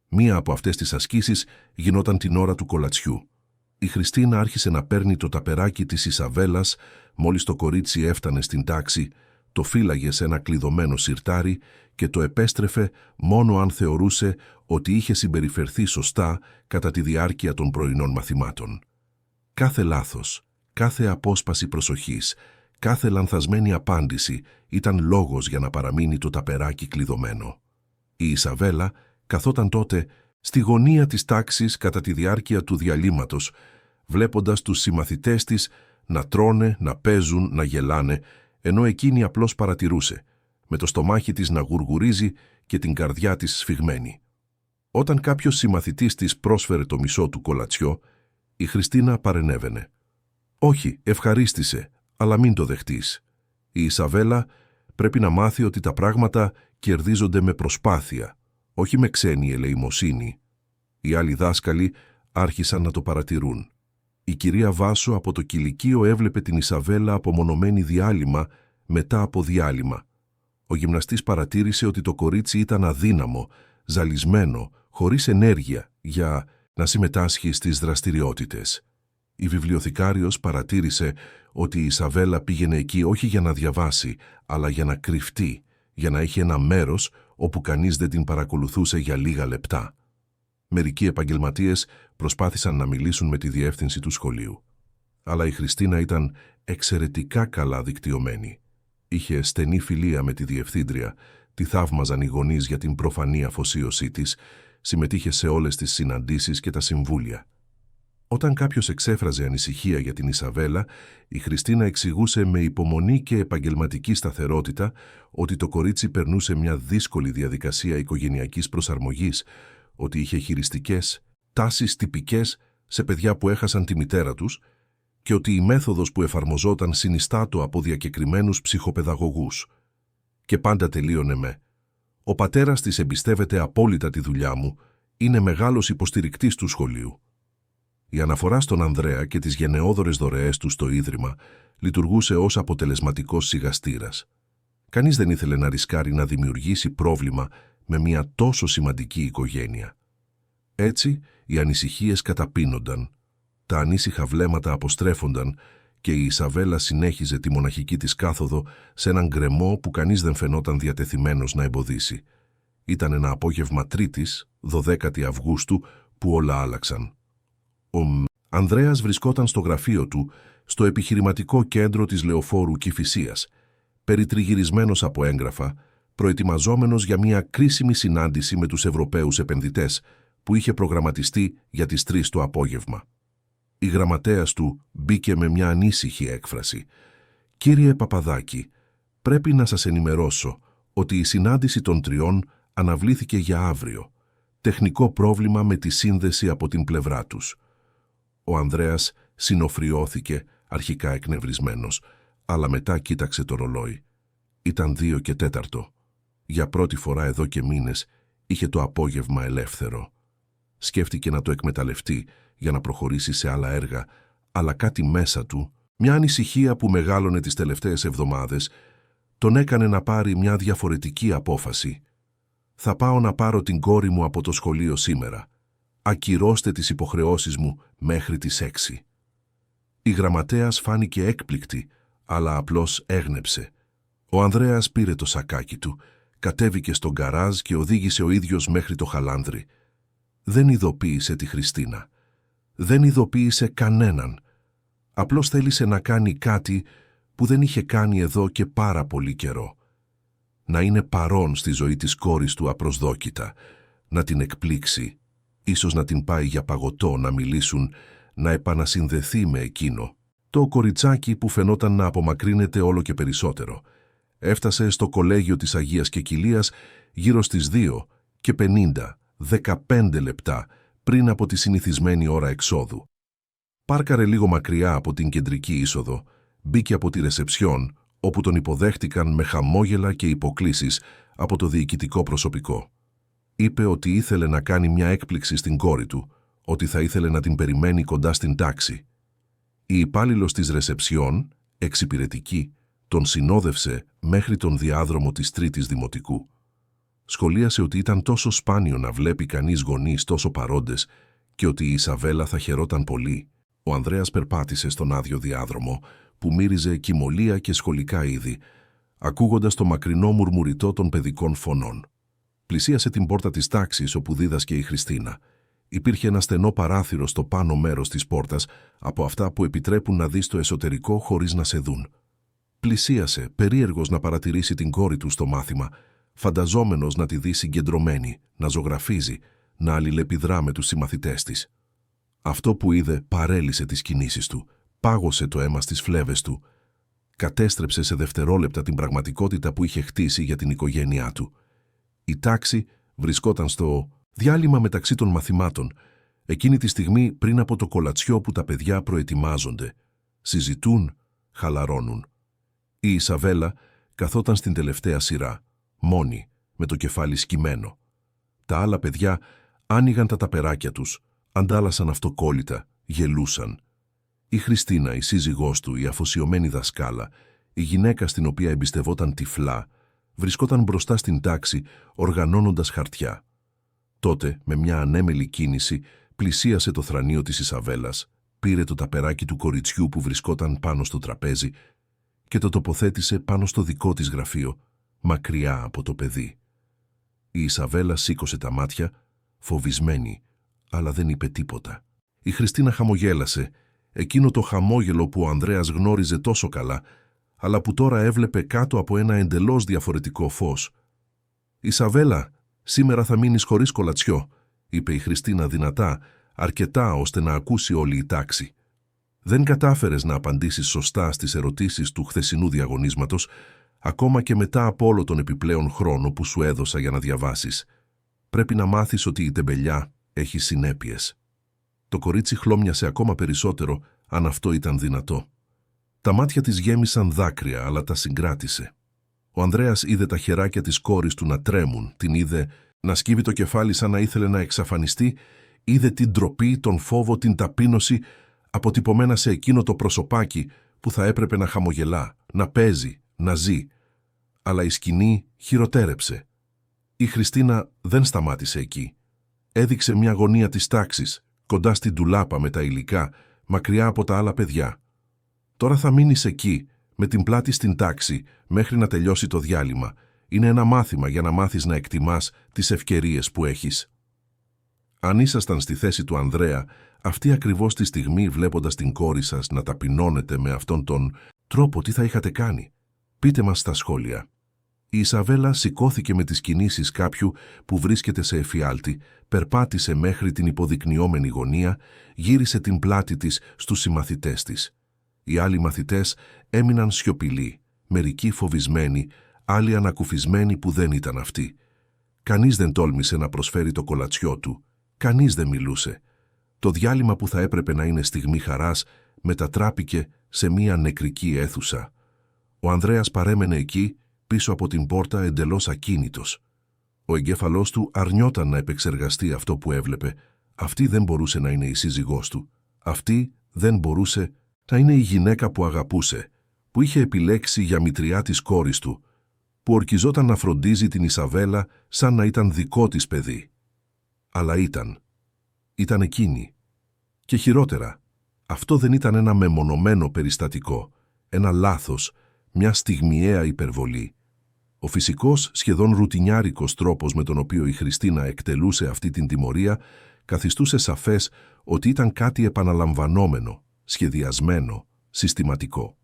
Μία από αυτές τις ασκήσεις γινόταν την ώρα του κολατσιού. Η Χριστίνα άρχισε να παίρνει το ταπεράκι της Ισαβέλας μόλις το κορίτσι έφτανε στην τάξη, το φύλαγε σε ένα κλειδωμένο συρτάρι και το επέστρεφε μόνο αν θεωρούσε ότι είχε συμπεριφερθεί σωστά κατά τη διάρκεια των πρωινών μαθημάτων. Κάθε λάθος, κάθε απόσπαση προσοχής, κάθε λανθασμένη απάντηση ήταν λόγος για να παραμείνει το ταπεράκι κλειδωμένο. Η Ισαβέλα καθόταν τότε στη γωνία της τάξης κατά τη διάρκεια του διαλύματος, βλέποντας τους συμμαθητές της να τρώνε, να παίζουν, να γελάνε, ενώ εκείνη απλώς παρατηρούσε, με το στομάχι της να γουργουρίζει και την καρδιά της σφιγμένη. Όταν κάποιος συμμαθητής της πρόσφερε το μισό του κολατσιό, η Χριστίνα παρενέβαινε. «Όχι, ευχαρίστησε, αλλά μην το δεχτείς. Η Ισαβέλα πρέπει να μάθει ότι τα πράγματα κερδίζονται με προσπάθεια, όχι με ξένη ελεημοσύνη». Οι άλλοι δάσκαλοι άρχισαν να το παρατηρούν. Η κυρία Βάσο από το κηλικείο έβλεπε την Ισαβέλα απομονωμένη διάλειμμα μετά από διάλειμμα. Ο γυμναστής παρατήρησε ότι το κορίτσι ήταν αδύναμο, ζαλισμένο, χωρίς ενέργεια για να συμμετάσχει στις δραστηριότητες. Η βιβλιοθηκάριος παρατήρησε ότι η Ισαβέλα πήγαινε εκεί όχι για να διαβάσει, αλλά για να κρυφτεί, για να έχει ένα μέρος όπου κανείς δεν την παρακολουθούσε για λίγα λεπτά. Μερικοί επαγγελματίες προσπάθησαν να μιλήσουν με τη διεύθυνση του σχολείου. Αλλά η Χριστίνα ήταν εξαιρετικά καλά δικτυωμένη. Είχε στενή φιλία με τη διευθύντρια, τη θαύμαζαν οι γονείς για την προφανή αφοσίωσή της, συμμετείχε σε όλες τις συναντήσεις και τα συμβούλια. Όταν κάποιος εξέφραζε ανησυχία για την Ισαβέλα, η Χριστίνα εξηγούσε με υπομονή και επαγγελματική σταθερότητα ότι το κορίτσι περνούσε μια δύσκολη διαδικασία οικογενειακής προσαρμογής, ότι είχε χειριστικές τάσεις τυπικές σε παιδιά που έχασαν τη μητέρα τους και ότι η μέθοδος που εφαρμοζόταν συνιστάτο από διακεκριμένους ψυχοπαιδαγωγούς. Και πάντα τελείωνε με «Ο πατέρας της εμπιστεύεται απόλυτα τη δουλειά μου, είναι μεγάλος υποστηρικτής του σχολείου». Η αναφορά στον Ανδρέα και τις γενναιόδωρες δωρεές του στο Ίδρυμα λειτουργούσε ως αποτελεσματικός σιγαστήρας. Κανείς δεν ήθελε να ρισκάρει να δημιουργήσει πρόβλημα με μια τόσο σημαντική οικογένεια. Έτσι, οι ανησυχίες καταπίνονταν, τα ανήσυχα βλέμματα αποστρέφονταν και η Ισαβέλα συνέχιζε τη μοναχική της κάθοδο σε έναν γκρεμό που κανείς δεν φαινόταν διατεθειμένος να εμποδίσει. Ήταν ένα απόγευμα Τρίτης, 12η Αυγούστου, που όλα άλλαξαν. Ο Ανδρέας βρισκόταν στο γραφείο του, στο επιχειρηματικό κέντρο της Λεωφόρου Κηφισίας, περιτριγυρισμένος από έγγραφα, προετοιμαζόμενος για μια κρίσιμη συνάντηση με τους Ευρωπαίους επενδυτές που είχε προγραμματιστεί για τις 3 το απόγευμα. Η γραμματέας του μπήκε με μια ανήσυχη έκφραση. «Κύριε Παπαδάκη, πρέπει να σας ενημερώσω ότι η συνάντηση των 3 αναβλήθηκε για αύριο. Τεχνικό πρόβλημα με τη σύνδεση από την πλευρά τους». Ο Ανδρέας συνοφριώθηκε, αρχικά εκνευρισμένος, αλλά μετά κοίταξε το ρολόι. Ήταν 2 και 4. Για πρώτη φορά εδώ και μήνες είχε το απόγευμα ελεύθερο. Σκέφτηκε να το εκμεταλλευτεί για να προχωρήσει σε άλλα έργα, αλλά κάτι μέσα του, μια ανησυχία που μεγάλωνε τις τελευταίες εβδομάδες, τον έκανε να πάρει μια διαφορετική απόφαση. «Θα πάω να πάρω την κόρη μου από το σχολείο σήμερα. Ακυρώστε τις υποχρεώσεις μου μέχρι τις 6». Η γραμματέας φάνηκε έκπληκτη, αλλά απλώς έγνεψε. Ο Ανδρέας πήρε το σακάκι του, κατέβηκε στον γκαράζ και οδήγησε ο ίδιος μέχρι το χαλάνδρι. Δεν ειδοποίησε τη Χριστίνα. Δεν ειδοποίησε κανέναν. Απλώς θέλησε να κάνει κάτι που δεν είχε κάνει εδώ και πάρα πολύ καιρό. Να είναι παρόν στη ζωή της κόρης του απροσδόκητα, να την εκπλήξει, ίσως να την πάει για παγωτό, να μιλήσουν, να επανασυνδεθεί με εκείνο. Το κοριτσάκι που φαινόταν να απομακρύνεται όλο και περισσότερο. Έφτασε στο κολέγιο της Αγίας Κεκυλίας γύρω στις 2:50, 15 λεπτά πριν από τη συνηθισμένη ώρα εξόδου. Πάρκαρε λίγο μακριά από την κεντρική είσοδο, μπήκε από τη ρεσεψιόν, όπου τον υποδέχτηκαν με χαμόγελα και υποκλίσεις από το διοικητικό προσωπικό. Είπε ότι ήθελε να κάνει μια έκπληξη στην κόρη του, ότι θα ήθελε να την περιμένει κοντά στην τάξη. Η υπάλληλος της ρεσεψιόν, εξυπηρετική, τον συνόδευσε μέχρι τον διάδρομο της Τρίτης Δημοτικού. Σχολίασε ότι ήταν τόσο σπάνιο να βλέπει κανείς γονείς τόσο παρόντες και ότι η Ισαβέλα θα χαιρόταν πολύ. Ο Ανδρέας περπάτησε στον άδειο διάδρομο που μύριζε κυμολία και σχολικά είδη, ακούγοντας το μακρινό μουρμουριτό των παιδικών φωνών. Πλησίασε την πόρτα της τάξης όπου δίδασκε η Χριστίνα. Υπήρχε ένα στενό παράθυρο στο πάνω μέρος της πόρτας, από αυτά που επιτρέπουν να δεις το εσωτερικό χωρίς να σε δουν. Πλησίασε, περίεργος να παρατηρήσει την κόρη του στο μάθημα, φανταζόμενος να τη δει συγκεντρωμένη, να ζωγραφίζει, να αλληλεπιδρά με τους συμμαθητές της. Αυτό που είδε παρέλυσε τις κινήσεις του, πάγωσε το αίμα στις φλέβες του, κατέστρεψε σε δευτερόλεπτα την πραγματικότητα που είχε χτίσει για την οικογένειά του. Η τάξη βρισκόταν στο διάλειμμα μεταξύ των μαθημάτων, εκείνη τη στιγμή πριν από το κολατσιό που τα παιδιά προετοιμάζονται, συζητούν, χαλαρώνουν. Η Ισαβέλα καθόταν στην τελευταία σειρά, μόνη, με το κεφάλι σκυμμένο. Τα άλλα παιδιά άνοιγαν τα ταπεράκια τους, αντάλλασαν αυτοκόλλητα, γελούσαν. Η Χριστίνα, η σύζυγός του, η αφοσιωμένη δασκάλα, η γυναίκα στην οποία εμπιστευόταν τυφλά, βρισκόταν μπροστά στην τάξη, οργανώνοντας χαρτιά. Τότε, με μια ανέμελη κίνηση, πλησίασε το θρανείο της Ισαβέλας, πήρε το ταπεράκι του κοριτσιού που βρισκόταν πάνω στο τραπέζι και το τοποθέτησε πάνω στο δικό της γραφείο, μακριά από το παιδί. Η Ισαβέλα σήκωσε τα μάτια, φοβισμένη, αλλά δεν είπε τίποτα. Η Χριστίνα χαμογέλασε, εκείνο το χαμόγελο που ο Ανδρέας γνώριζε τόσο καλά, αλλά που τώρα έβλεπε κάτω από ένα εντελώς διαφορετικό φως. «Ισαβέλα, σήμερα θα μείνεις χωρίς κολατσιό», είπε η Χριστίνα δυνατά, αρκετά ώστε να ακούσει όλη η τάξη. «Δεν κατάφερες να απαντήσεις σωστά στις ερωτήσεις του χθεσινού διαγωνίσματος, ακόμα και μετά από όλο τον επιπλέον χρόνο που σου έδωσα για να διαβάσεις. Πρέπει να μάθεις ότι η τεμπελιά έχει συνέπειες». Το κορίτσι χλώμιασε ακόμα περισσότερο, αν αυτό ήταν δυνατό. Τα μάτια της γέμισαν δάκρυα, αλλά τα συγκράτησε. Ο Ανδρέας είδε τα χεράκια της κόρης του να τρέμουν, την είδε να σκύβει το κεφάλι σαν να ήθελε να εξαφανιστεί, είδε την ντροπή, τον φόβο, την ταπείνωση, αποτυπωμένα σε εκείνο το προσωπάκι που θα έπρεπε να χαμογελά, να παίζει, να ζει. Αλλά η σκηνή χειροτέρεψε. Η Χριστίνα δεν σταμάτησε εκεί. Έδειξε μια γωνία της τάξης, κοντά στην ντουλάπα με τα υλικά, μακριά από τα άλλα παιδιά. «Τώρα θα μείνεις εκεί, με την πλάτη στην τάξη, μέχρι να τελειώσει το διάλειμμα. Είναι ένα μάθημα για να μάθεις να εκτιμάς τις ευκαιρίες που έχεις». Αν ήσασταν στη θέση του Ανδρέα, αυτή ακριβώς τη στιγμή, βλέποντας την κόρη σας να ταπεινώνεται με αυτόν τον τρόπο, τι θα είχατε κάνει? Πείτε μας στα σχόλια. Η Ισαβέλα σηκώθηκε με τις κινήσεις κάποιου που βρίσκεται σε εφιάλτη, περπάτησε μέχρι την υποδεικνυόμενη γωνία, γύρισε την πλάτη της στους συμμαθητές της. Οι άλλοι μαθητές έμειναν σιωπηλοί, μερικοί φοβισμένοι, άλλοι ανακουφισμένοι που δεν ήταν αυτοί. Κανείς δεν τόλμησε να προσφέρει το κολατσιό του, κανείς δεν μιλούσε. Το διάλειμμα που θα έπρεπε να είναι στιγμή χαράς μετατράπηκε σε μία νεκρική αίθουσα. Ο Ανδρέας παρέμενε εκεί, πίσω από την πόρτα, εντελώς ακίνητος. Ο εγκέφαλός του αρνιόταν να επεξεργαστεί αυτό που έβλεπε. Αυτή δεν μπορούσε να είναι η σύζυγός του. Αυτή δεν μπορούσε να είναι η γυναίκα που αγαπούσε, που είχε επιλέξει για μητριά της κόρης του, που ορκιζόταν να φροντίζει την Ισαβέλα σαν να ήταν δικό της παιδί. Αλλά ήταν εκείνη. Και χειρότερα, αυτό δεν ήταν ένα μεμονωμένο περιστατικό, ένα λάθος, μια στιγμιαία υπερβολή. Ο φυσικός, σχεδόν ρουτινιάρικος τρόπος με τον οποίο η Χριστίνα εκτελούσε αυτή την τιμωρία καθιστούσε σαφές ότι ήταν κάτι επαναλαμβανόμενο, σχεδιασμένο, συστηματικό.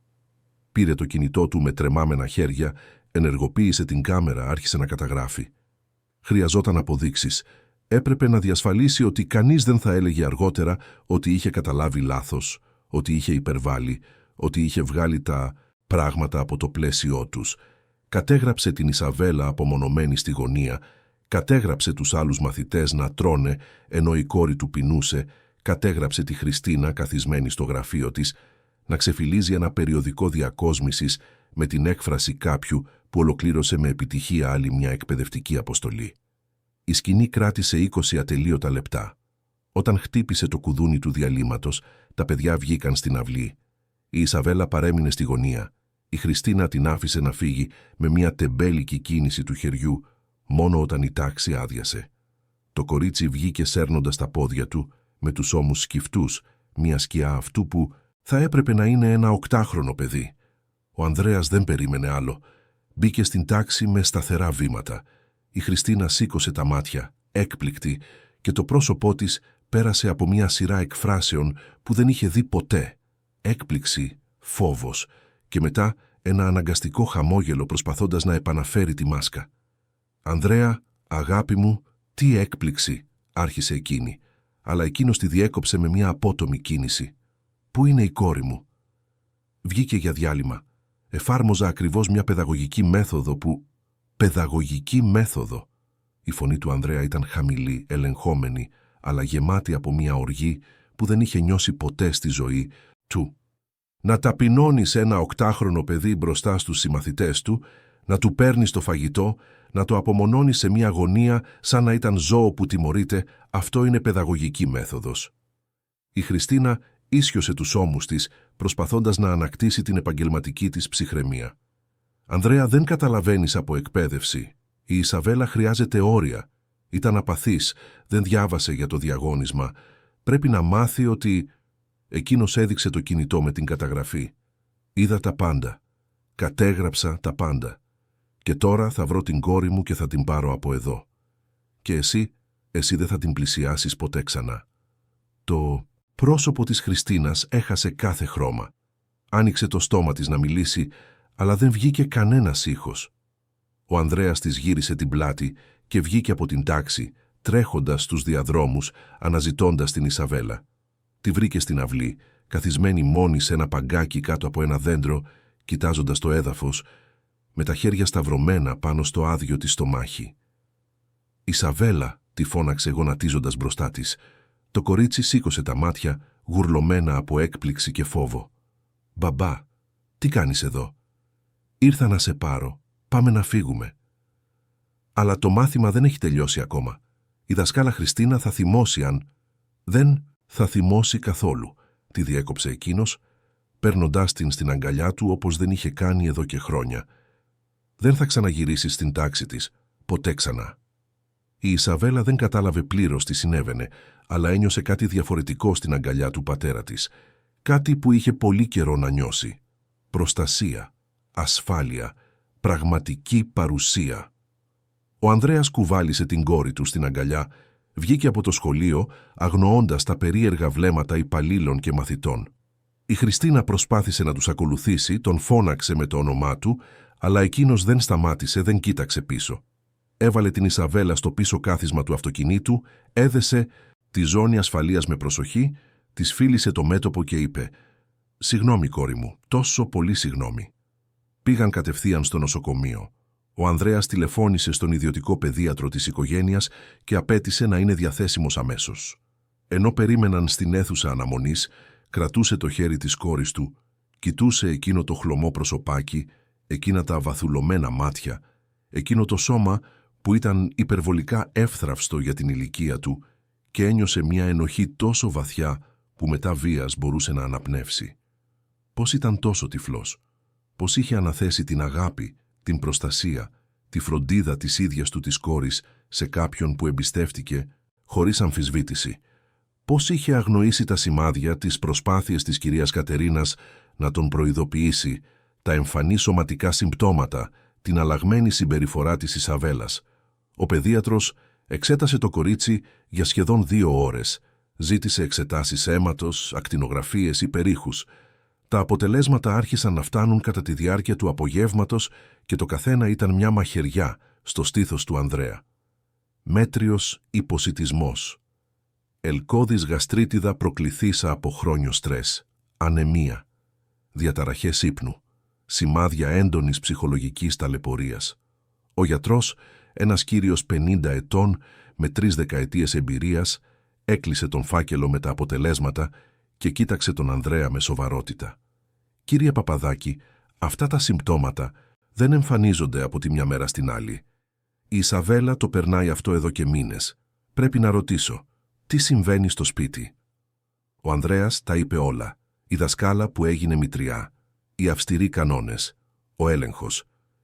Πήρε το κινητό του με τρεμάμενα χέρια, ενεργοποίησε την κάμερα, άρχισε να καταγράφει. Χρειαζόταν αποδείξεις. Έπρεπε να διασφαλίσει ότι κανείς δεν θα έλεγε αργότερα ότι είχε καταλάβει λάθος, ότι είχε υπερβάλει, ότι είχε βγάλει τα πράγματα από το πλαίσιό τους. Κατέγραψε την Ισαβέλα απομονωμένη στη γωνία, κατέγραψε τους άλλους μαθητές να τρώνε ενώ η κόρη του πεινούσε, κατέγραψε τη Χριστίνα καθισμένη στο γραφείο της να ξεφυλίζει ένα περιοδικό διακόσμησης με την έκφραση κάποιου που ολοκλήρωσε με επιτυχία άλλη μια εκπαιδευτική αποστολή. Η σκηνή κράτησε 20 ατελείωτα λεπτά. Όταν χτύπησε το κουδούνι του διαλύματος, τα παιδιά βγήκαν στην αυλή. Η Ισαβέλα παρέμεινε στη γωνία. Η Χριστίνα την άφησε να φύγει με μια τεμπέλικη κίνηση του χεριού, μόνο όταν η τάξη άδειασε. Το κορίτσι βγήκε σέρνοντας τα πόδια του, με τους ώμους σκυφτούς, μια σκιά αυτού που θα έπρεπε να είναι ένα 8χρονο παιδί. Ο Ανδρέας δεν περίμενε άλλο. Μπήκε στην τάξη με σταθερά βήματα. Η Χριστίνα σήκωσε τα μάτια, έκπληκτη, και το πρόσωπό της πέρασε από μια σειρά εκφράσεων που δεν είχε δει ποτέ. Έκπληξη, φόβος και μετά ένα αναγκαστικό χαμόγελο προσπαθώντας να επαναφέρει τη μάσκα. «Ανδρέα, αγάπη μου, τι έκπληξη», άρχισε εκείνη, αλλά εκείνος τη διέκοψε με μια απότομη κίνηση. «Πού είναι η κόρη μου?» Βγήκε για διάλειμμα. Εφάρμοζα ακριβώς μια παιδαγωγική μέθοδο που... Παιδαγωγική μέθοδο. Η φωνή του Ανδρέα ήταν χαμηλή, ελεγχόμενη, αλλά γεμάτη από μια οργή που δεν είχε νιώσει ποτέ στη ζωή του. Να ταπεινώνεις ένα 8χρονο παιδί μπροστά στους συμμαθητές του, να του παίρνεις το φαγητό, να το απομονώνεις σε μια γωνία σαν να ήταν ζώο που τιμωρείται, αυτό είναι παιδαγωγική μέθοδος. Η Χριστίνα ίσιοσε τους ώμους της, προσπαθώντας να ανακτήσει την επαγγελματική της ψυχραιμία. «Ανδρέα, δεν καταλαβαίνεις από εκπαίδευση. Η Ισαβέλα χρειάζεται όρια. Ήταν απαθής, δεν διάβασε για το διαγώνισμα. Πρέπει να μάθει ότι... Εκείνος έδειξε το κινητό με την καταγραφή. Είδα τα πάντα. Κατέγραψα τα πάντα. Και τώρα θα βρω την κόρη μου και θα την πάρω από εδώ. Και εσύ δεν θα την πλησιάσεις ποτέ ξανά. Το πρόσωπο της Χριστίνας έχασε κάθε χρώμα. Άνοιξε το στόμα της να μιλήσει, αλλά δεν βγήκε κανένας ήχος. Ο Ανδρέας της γύρισε την πλάτη και βγήκε από την τάξη, τρέχοντας στους διαδρόμους, αναζητώντας την Ισαβέλα. Τη βρήκε στην αυλή, καθισμένη μόνη σε ένα παγκάκι κάτω από ένα δέντρο, κοιτάζοντας το έδαφος, με τα χέρια σταυρωμένα πάνω στο άδειο της στομάχι. «Ισαβέλα», τη φώναξε γονατίζοντας μπροστά της. Το κορίτσι σήκωσε τα μάτια, γουρλωμένα από έκπληξη και φόβο. «Μπαμπά, τι κάνεις εδώ?» «Ήρθα να σε πάρω. Πάμε να φύγουμε». «Αλλά το μάθημα δεν έχει τελειώσει ακόμα. Η δασκάλα Χριστίνα θα θυμώσει αν...» «Δεν θα θυμώσει καθόλου», τη διέκοψε εκείνος, παίρνοντάς την στην αγκαλιά του όπως δεν είχε κάνει εδώ και χρόνια. «Δεν θα ξαναγυρίσει στην τάξη της. Ποτέ ξανά». Η Ισαβέλα δεν κατάλαβε πλήρως τι συνέβαινε, αλλά ένιωσε κάτι διαφορετικό στην αγκαλιά του πατέρα της. Κάτι που είχε πολύ καιρό να νιώσει. Προστασία, ασφάλεια, πραγματική παρουσία. Ο Ανδρέας κουβάλισε την κόρη του στην αγκαλιά, βγήκε από το σχολείο αγνοώντας τα περίεργα βλέμματα υπαλλήλων και μαθητών. Η Χριστίνα προσπάθησε να τους ακολουθήσει, τον φώναξε με το όνομά του, αλλά εκείνος δεν σταμάτησε, δεν κοίταξε πίσω. Έβαλε την Ισαβέλα στο πίσω κάθισμα του αυτοκινήτου, έδεσε τη ζώνη ασφαλείας με προσοχή, της φίλησε το μέτωπο και είπε «Συγγνώμη, κόρη μου, τόσο πολύ συγγνώμη». Πήγαν κατευθείαν στο νοσοκομείο. Ο Ανδρέας τηλεφώνησε στον ιδιωτικό παιδίατρο της οικογένειας και απέτησε να είναι διαθέσιμος αμέσως. Ενώ περίμεναν στην αίθουσα αναμονής, κρατούσε το χέρι της κόρης του, κοιτούσε εκείνο το χλωμό προσωπάκι, εκείνα τα βαθουλωμένα μάτια, εκείνο το σώμα που ήταν υπερβολικά εύθραυστο για την ηλικία του και ένιωσε μια ενοχή τόσο βαθιά που μετά βίας μπορούσε να αναπνεύσει. Πώς ήταν τόσο τυφλός, πώς είχε αναθέσει την αγάπη, την προστασία, τη φροντίδα της ίδιας του της κόρης σε κάποιον που εμπιστεύτηκε χωρίς αμφισβήτηση. Πώς είχε αγνοήσει τα σημάδια, τις προσπάθειες της κυρίας Κατερίνας να τον προειδοποιήσει, τα εμφανή σωματικά συμπτώματα, την αλλαγμένη συμπεριφορά της Ισαβέλας. Ο παιδίατρος εξέτασε το κορίτσι για σχεδόν 2 ώρες. Ζήτησε εξετάσεις αίματος, ακτινογραφίες, υπερήχους. Τα αποτελέσματα άρχισαν να φτάνουν κατά τη διάρκεια του απογεύματος και το καθένα ήταν μια μαχαιριά στο στήθος του Ανδρέα. Μέτριος υποσιτισμός. Ελκώδης γαστρίτιδα προκληθήσα από χρόνιο στρες. Ανεμία. Διαταραχές ύπνου. Σημάδια έντονης ψυχολογικής ταλαιπωρίας. Ο γιατρός, ένας κύριος 50 ετών με 3 δεκαετίες εμπειρίας, έκλεισε τον φάκελο με τα αποτελέσματα και κοίταξε τον Ανδρέα με σοβαρότητα. «Κύριε Παπαδάκη, αυτά τα συμπτώματα δεν εμφανίζονται από τη μια μέρα στην άλλη. Η Ισαβέλα το περνάει αυτό εδώ και μήνες. Πρέπει να ρωτήσω, τι συμβαίνει στο σπίτι?» Ο Ανδρέας τα είπε όλα. Η δασκάλα που έγινε μητριά, οι αυστηροί κανόνες, ο έλεγχος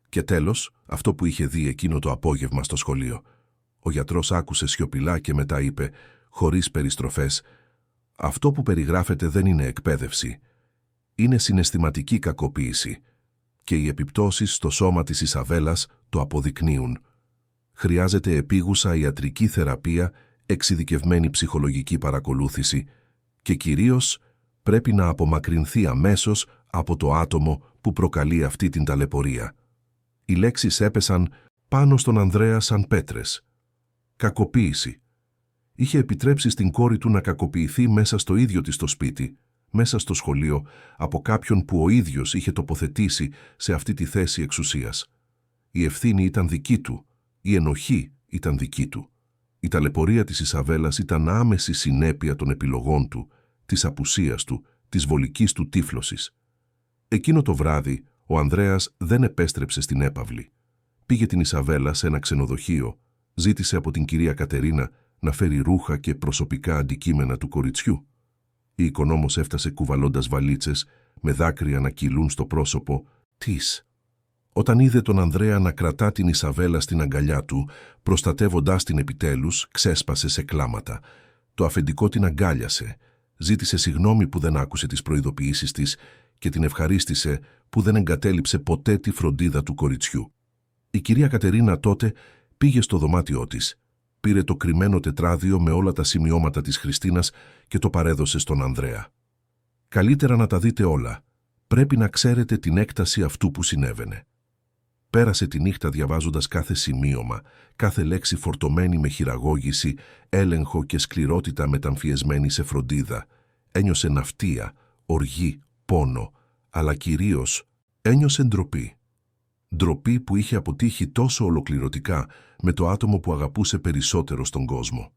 και τέλος αυτό που είχε δει εκείνο το απόγευμα στο σχολείο. Ο γιατρός άκουσε σιωπηλά και μετά είπε, χωρίς περιστροφές, «Αυτό που περιγράφεται δεν είναι εκπαίδευση. Είναι συναισθηματική κακοποίηση και οι επιπτώσεις στο σώμα της Ισαβέλας το αποδεικνύουν. Χρειάζεται επίγουσα ιατρική θεραπεία, εξειδικευμένη ψυχολογική παρακολούθηση και κυρίως πρέπει να απομακρυνθεί αμέσως από το άτομο που προκαλεί αυτή την ταλαιπωρία». Οι λέξεις έπεσαν πάνω στον Ανδρέα σαν πέτρες. Κακοποίηση. Είχε επιτρέψει στην κόρη του να κακοποιηθεί μέσα στο ίδιο της το σπίτι, μέσα στο σχολείο, από κάποιον που ο ίδιος είχε τοποθετήσει σε αυτή τη θέση εξουσίας. Η ευθύνη ήταν δική του, η ενοχή ήταν δική του. Η ταλαιπωρία της Ισαβέλας ήταν άμεση συνέπεια των επιλογών του, της απουσίας του, της βολικής του τύφλωσης. Εκείνο το βράδυ, ο Ανδρέας δεν επέστρεψε στην έπαυλη. Πήγε την Ισαβέλα σε ένα ξενοδοχείο, ζήτησε από την κυρία Κατερίνα να φέρει ρούχα και προσωπικά αντικείμενα του κοριτσιού. Η οικονόμος έφτασε κουβαλώντας βαλίτσες, με δάκρυα να κυλούν στο πρόσωπο της. Όταν είδε τον Ανδρέα να κρατά την Ισαβέλα στην αγκαλιά του, προστατεύοντάς την επιτέλους, ξέσπασε σε κλάματα. Το αφεντικό την αγκάλιασε, ζήτησε συγγνώμη που δεν άκουσε τις προειδοποιήσεις της και την ευχαρίστησε που δεν εγκατέλειψε ποτέ τη φροντίδα του κοριτσιού. Η κυρία Κατερίνα τότε πήγε στο δωμάτιό της, πήρε το κρυμμένο τετράδιο με όλα τα σημειώματα της Χριστίνας και το παρέδωσε στον Ανδρέα. «Καλύτερα να τα δείτε όλα. Πρέπει να ξέρετε την έκταση αυτού που συνέβαινε». Πέρασε τη νύχτα διαβάζοντας κάθε σημείωμα, κάθε λέξη φορτωμένη με χειραγώγηση, έλεγχο και σκληρότητα μεταμφιεσμένη σε φροντίδα. Ένιωσε ναυτία, οργή, πόνο, αλλά κυρίως ένιωσε ντροπή. Ντροπή που είχε αποτύχει τόσο ολοκληρωτικά με το άτομο που αγαπούσε περισσότερο στον κόσμο.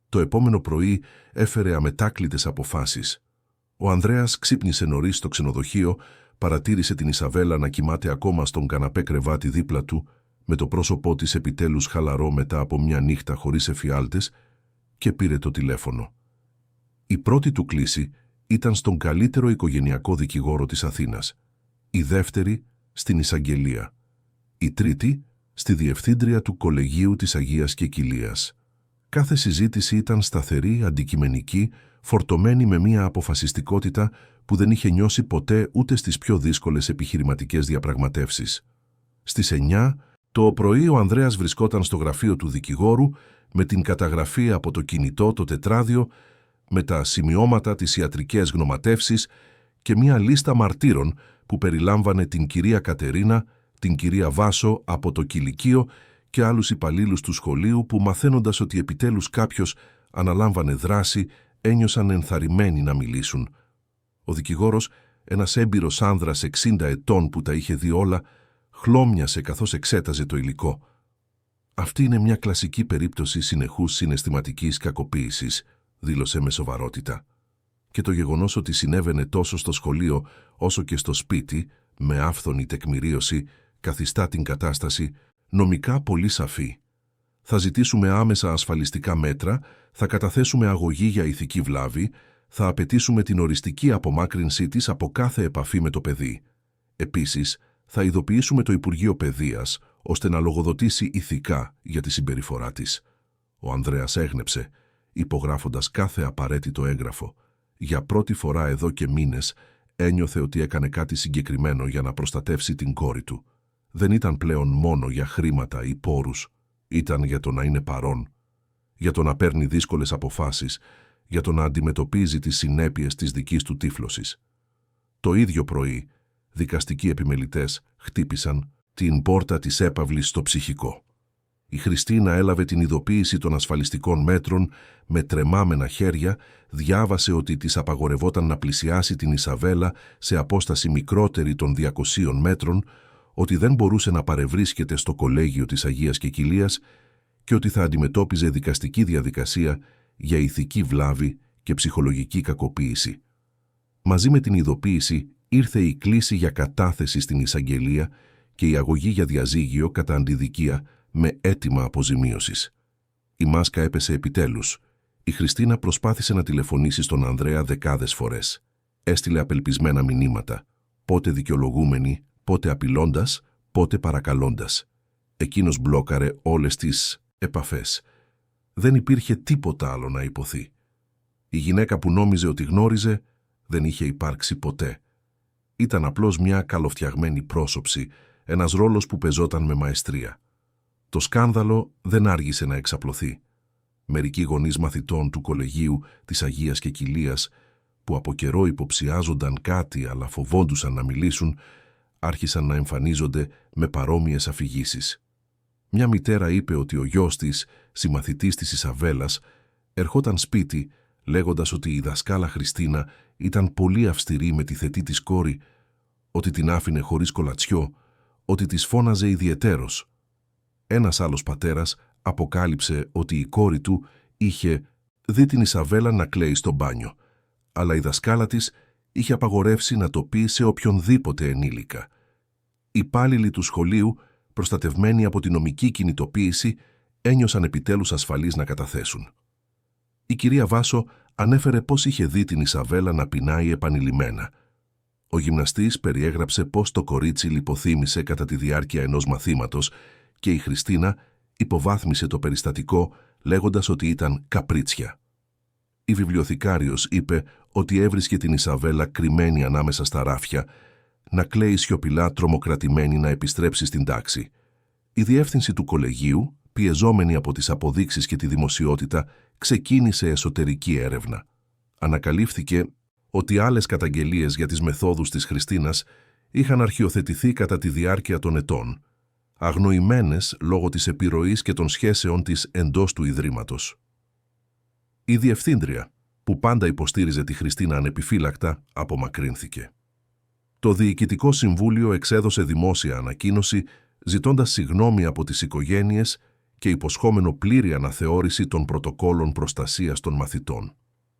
Το επόμενο πρωί έφερε αμετάκλητες αποφάσεις. Ο Ανδρέας ξύπνησε νωρίς στο ξενοδοχείο, παρατήρησε την Ισαβέλα να κοιμάται ακόμα στον καναπέ κρεβάτι δίπλα του, με το πρόσωπό της επιτέλους χαλαρό μετά από μια νύχτα χωρίς εφιάλτες, και πήρε το τηλέφωνο. Η πρώτη του κλήση ήταν στον καλύτερο οικογενειακό δικηγόρο της Αθήνας, η δεύτερη στην εισαγγελία, η τρίτη στη διευθύντρια του κολεγίου της Αγίας Κεκυλίας. Κάθε συζήτηση ήταν σταθερή, αντικειμενική, φορτωμένη με μια αποφασιστικότητα που δεν είχε νιώσει ποτέ ούτε στις πιο δύσκολες επιχειρηματικές διαπραγματεύσεις. Στις 9 το πρωί ο Ανδρέας βρισκόταν στο γραφείο του δικηγόρου με την καταγραφή από το κινητό, το τετράδιο, με τα σημειώματα, τις ιατρικές γνωματεύσεις και μια λίστα μαρτύρων που περιλάμβανε την κυρία Κατερίνα, την κυρία Βάσο από το κηλικείο και άλλους υπαλλήλους του σχολείου που, μαθαίνοντας ότι επιτέλους κάποιος αναλάμβανε δράση, ένιωσαν ενθαρρυμένοι να μιλήσουν. Ο δικηγόρος, ένας έμπειρος άνδρας 60 ετών που τα είχε δει όλα, χλώμιασε καθώς εξέταζε το υλικό. «Αυτή είναι μια κλασική περίπτωση συνεχούς συναισθηματικής κακοποίησης», δήλωσε με σοβαρότητα. Και το γεγονός ότι συνέβαινε τόσο στο σχολείο όσο και στο σπίτι, με άφθονη τεκμηρίωση, καθιστά την κατάσταση νομικά πολύ σαφή. Θα ζητήσουμε άμεσα ασφαλιστικά μέτρα, θα καταθέσουμε αγωγή για ηθική βλάβη, θα απαιτήσουμε την οριστική απομάκρυνσή της από κάθε επαφή με το παιδί. Επίσης, θα ειδοποιήσουμε το Υπουργείο Παιδείας, ώστε να λογοδοτήσει ηθικά για τη συμπεριφορά της. Ο Ανδρέας έγνεψε, υπογράφοντας κάθε απαραίτητο έγγραφο. Για πρώτη φορά εδώ και μήνες ένιωθε ότι έκανε κάτι συγκεκριμένο για να προστατεύσει την κόρη του. Δεν ήταν πλέον μόνο για χρήματα ή πόρους. Ήταν για το να είναι παρόν, για το να παίρνει δύσκολες αποφάσεις, για το να αντιμετωπίζει τις συνέπειες της δικής του τύφλωσης. Το ίδιο πρωί, δικαστικοί επιμελητές χτύπησαν την πόρτα της έπαυλης στο ψυχικό. Η Χριστίνα έλαβε την ειδοποίηση των ασφαλιστικών μέτρων με τρεμάμενα χέρια, διάβασε ότι της απαγορευόταν να πλησιάσει την Ισαβέλα σε απόσταση μικρότερη των 200 μέτρων, ότι δεν μπορούσε να παρευρίσκεται στο κολέγιο της Αγίας Κεκυλίας και ότι θα αντιμετώπιζε δικαστική διαδικασία για ηθική βλάβη και ψυχολογική κακοποίηση. Μαζί με την ειδοποίηση ήρθε η κλήση για κατάθεση στην εισαγγελία και η αγωγή για διαζύγιο κατά αντιδικία με αίτημα αποζημίωσης. Η μάσκα έπεσε επιτέλους. Η Χριστίνα προσπάθησε να τηλεφωνήσει στον Ανδρέα δεκάδες φορές. Έστειλε απελπισμένα μηνύματα, πότε δικαιολογούμενη, πότε απειλώντας, πότε παρακαλώντας. Εκείνος μπλόκαρε όλες τις επαφές. Δεν υπήρχε τίποτα άλλο να υποθεί. Η γυναίκα που νόμιζε ότι γνώριζε δεν είχε υπάρξει ποτέ. Ήταν απλώς μια καλοφτιαγμένη πρόσωψη, ένας ρόλος που πεζόταν με μαεστρία. Το σκάνδαλο δεν άργησε να εξαπλωθεί. Μερικοί γονείς μαθητών του κολεγίου της Αγίας Κεκυλίας, που από καιρό υποψιάζονταν κάτι αλλά φοβόντουσαν να μιλήσουν, άρχισαν να εμφανίζονται με παρόμοιες αφηγήσεις. Μια μητέρα είπε ότι ο γιος της, συμμαθητής της Ισαβέλας, ερχόταν σπίτι λέγοντας ότι η δασκάλα Χριστίνα ήταν πολύ αυστηρή με τη θετή της κόρη, ότι την άφηνε χωρίς κολατσιό, ότι της φώναζε ιδιαιτέρως. Ένας άλλος πατέρας αποκάλυψε ότι η κόρη του είχε δει την Ισαβέλα να κλαίει στο μπάνιο, αλλά η δασκάλα της είχε απαγορεύσει να το πει σε οποιονδήποτε ενήλικα. Οι υπάλληλοι του σχολείου, προστατευμένοι από τη νομική κινητοποίηση, ένιωσαν επιτέλους ασφαλείς να καταθέσουν. Η κυρία Βάσο ανέφερε πώς είχε δει την Ισαβέλα να πεινάει επανειλημμένα. Ο γυμναστής περιέγραψε πώς το κορίτσι λιποθύμησε κατά τη διάρκεια ενός μαθήματος και η Χριστίνα υποβάθμισε το περιστατικό λέγοντας ότι ήταν καπρίτσια. Η βιβλιοθηκάριος είπε ότι έβρισκε την Ισαβέλα κρυμμένη ανάμεσα στα ράφια, να κλαίει σιωπηλά τρομοκρατημένη να επιστρέψει στην τάξη. Η διεύθυνση του κολεγίου, πιεζόμενη από τις αποδείξεις και τη δημοσιότητα, ξεκίνησε εσωτερική έρευνα. Ανακαλύφθηκε ότι άλλες καταγγελίες για τις μεθόδους της Χριστίνας είχαν αρχιοθετηθεί κατά τη διάρκεια των ετών, αγνοημένες λόγω της επιρροής και των σχέσεων της εντός του Ιδρύματος. Η διευθύντρια, που πάντα υποστήριζε τη Χριστίνα ανεπιφύλακτα, απομακρύνθηκε. Το Διοικητικό Συμβούλιο εξέδωσε δημόσια ανακοίνωση ζητώντας συγγνώμη από τις οικογένειες και υποσχόμενο πλήρη αναθεώρηση των πρωτοκόλων προστασίας των μαθητών.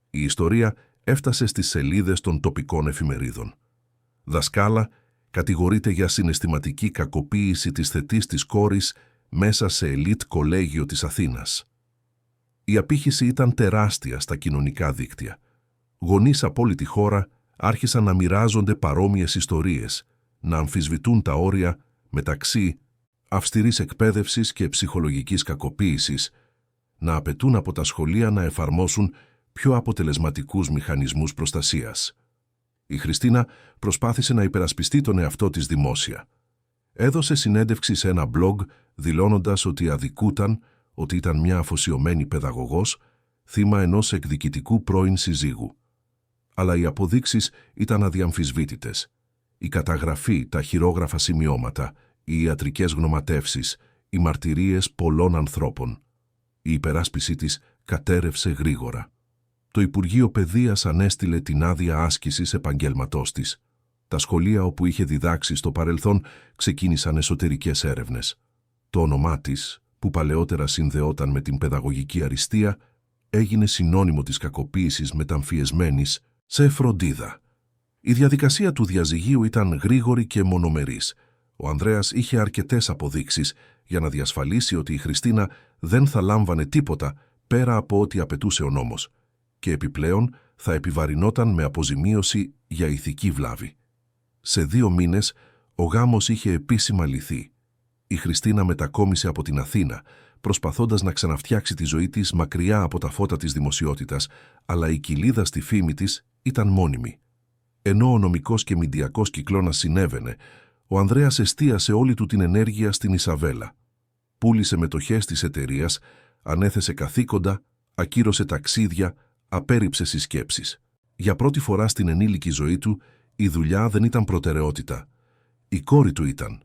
Η ιστορία έφτασε στις σελίδες των τοπικών εφημερίδων. Δασκάλα κατηγορείται για συναισθηματική κακοποίηση της θετής της κόρης μέσα σε ελίτ κολέγιο της Αθήνας. Η απήχηση ήταν τεράστια στα κοινωνικά δίκτυα. Γονείς από όλη τη χώρα άρχισαν να μοιράζονται παρόμοιες ιστορίες, να αμφισβητούν τα όρια μεταξύ αυστηρής εκπαίδευσης και ψυχολογικής κακοποίησης, να απαιτούν από τα σχολεία να εφαρμόσουν πιο αποτελεσματικούς μηχανισμούς προστασίας. Η Χριστίνα προσπάθησε να υπερασπιστεί τον εαυτό της δημόσια. Έδωσε συνέντευξη σε ένα blog δηλώνοντας ότι αδικούταν, ότι ήταν μια αφοσιωμένη παιδαγωγός, θύμα ενός εκδικητικού πρώην συζύγου. Αλλά οι αποδείξεις ήταν αδιαμφισβήτητες. Η καταγραφή, τα χειρόγραφα σημειώματα, οι ιατρικές γνωματεύσεις, οι μαρτυρίες πολλών ανθρώπων. Η υπεράσπιση της κατέρευσε γρήγορα. Το Υπουργείο Παιδείας ανέστειλε την άδεια άσκησης επαγγέλματός της. Τα σχολεία όπου είχε διδάξει στο παρελθόν ξεκίνησαν εσωτερικές έρευνες. Το όνομά της, που παλαιότερα συνδεόταν με την παιδαγωγική αριστεία, έγινε συνώνυμο της κακοποίησης μεταμφιεσμένης σε φροντίδα. Η διαδικασία του διαζυγίου ήταν γρήγορη και μονομερής. Ο Ανδρέας είχε αρκετές αποδείξεις για να διασφαλίσει ότι η Χριστίνα δεν θα λάμβανε τίποτα πέρα από ό,τι απαιτούσε ο νόμος και επιπλέον θα επιβαρυνόταν με αποζημίωση για ηθική βλάβη. Σε 2 μήνες ο γάμος είχε επίσημα λυθεί. Η Χριστίνα μετακόμισε από την Αθήνα, προσπαθώντας να ξαναφτιάξει τη ζωή της μακριά από τα φώτα της δημοσιότητας, αλλά η κοιλίδα στη φήμη της ήταν μόνιμη. Ενώ ο νομικός και μηντιακός κυκλώνας συνέβαινε, ο Ανδρέας εστίασε όλη του την ενέργεια στην Ισαβέλα. Πούλησε μετοχές της εταιρείας, ανέθεσε καθήκοντα, ακύρωσε ταξίδια, απέρριψε συσκέψεις. Για πρώτη φορά στην ενήλικη ζωή του, η δουλειά δεν ήταν προτεραιότητα. Η κόρη του ήταν.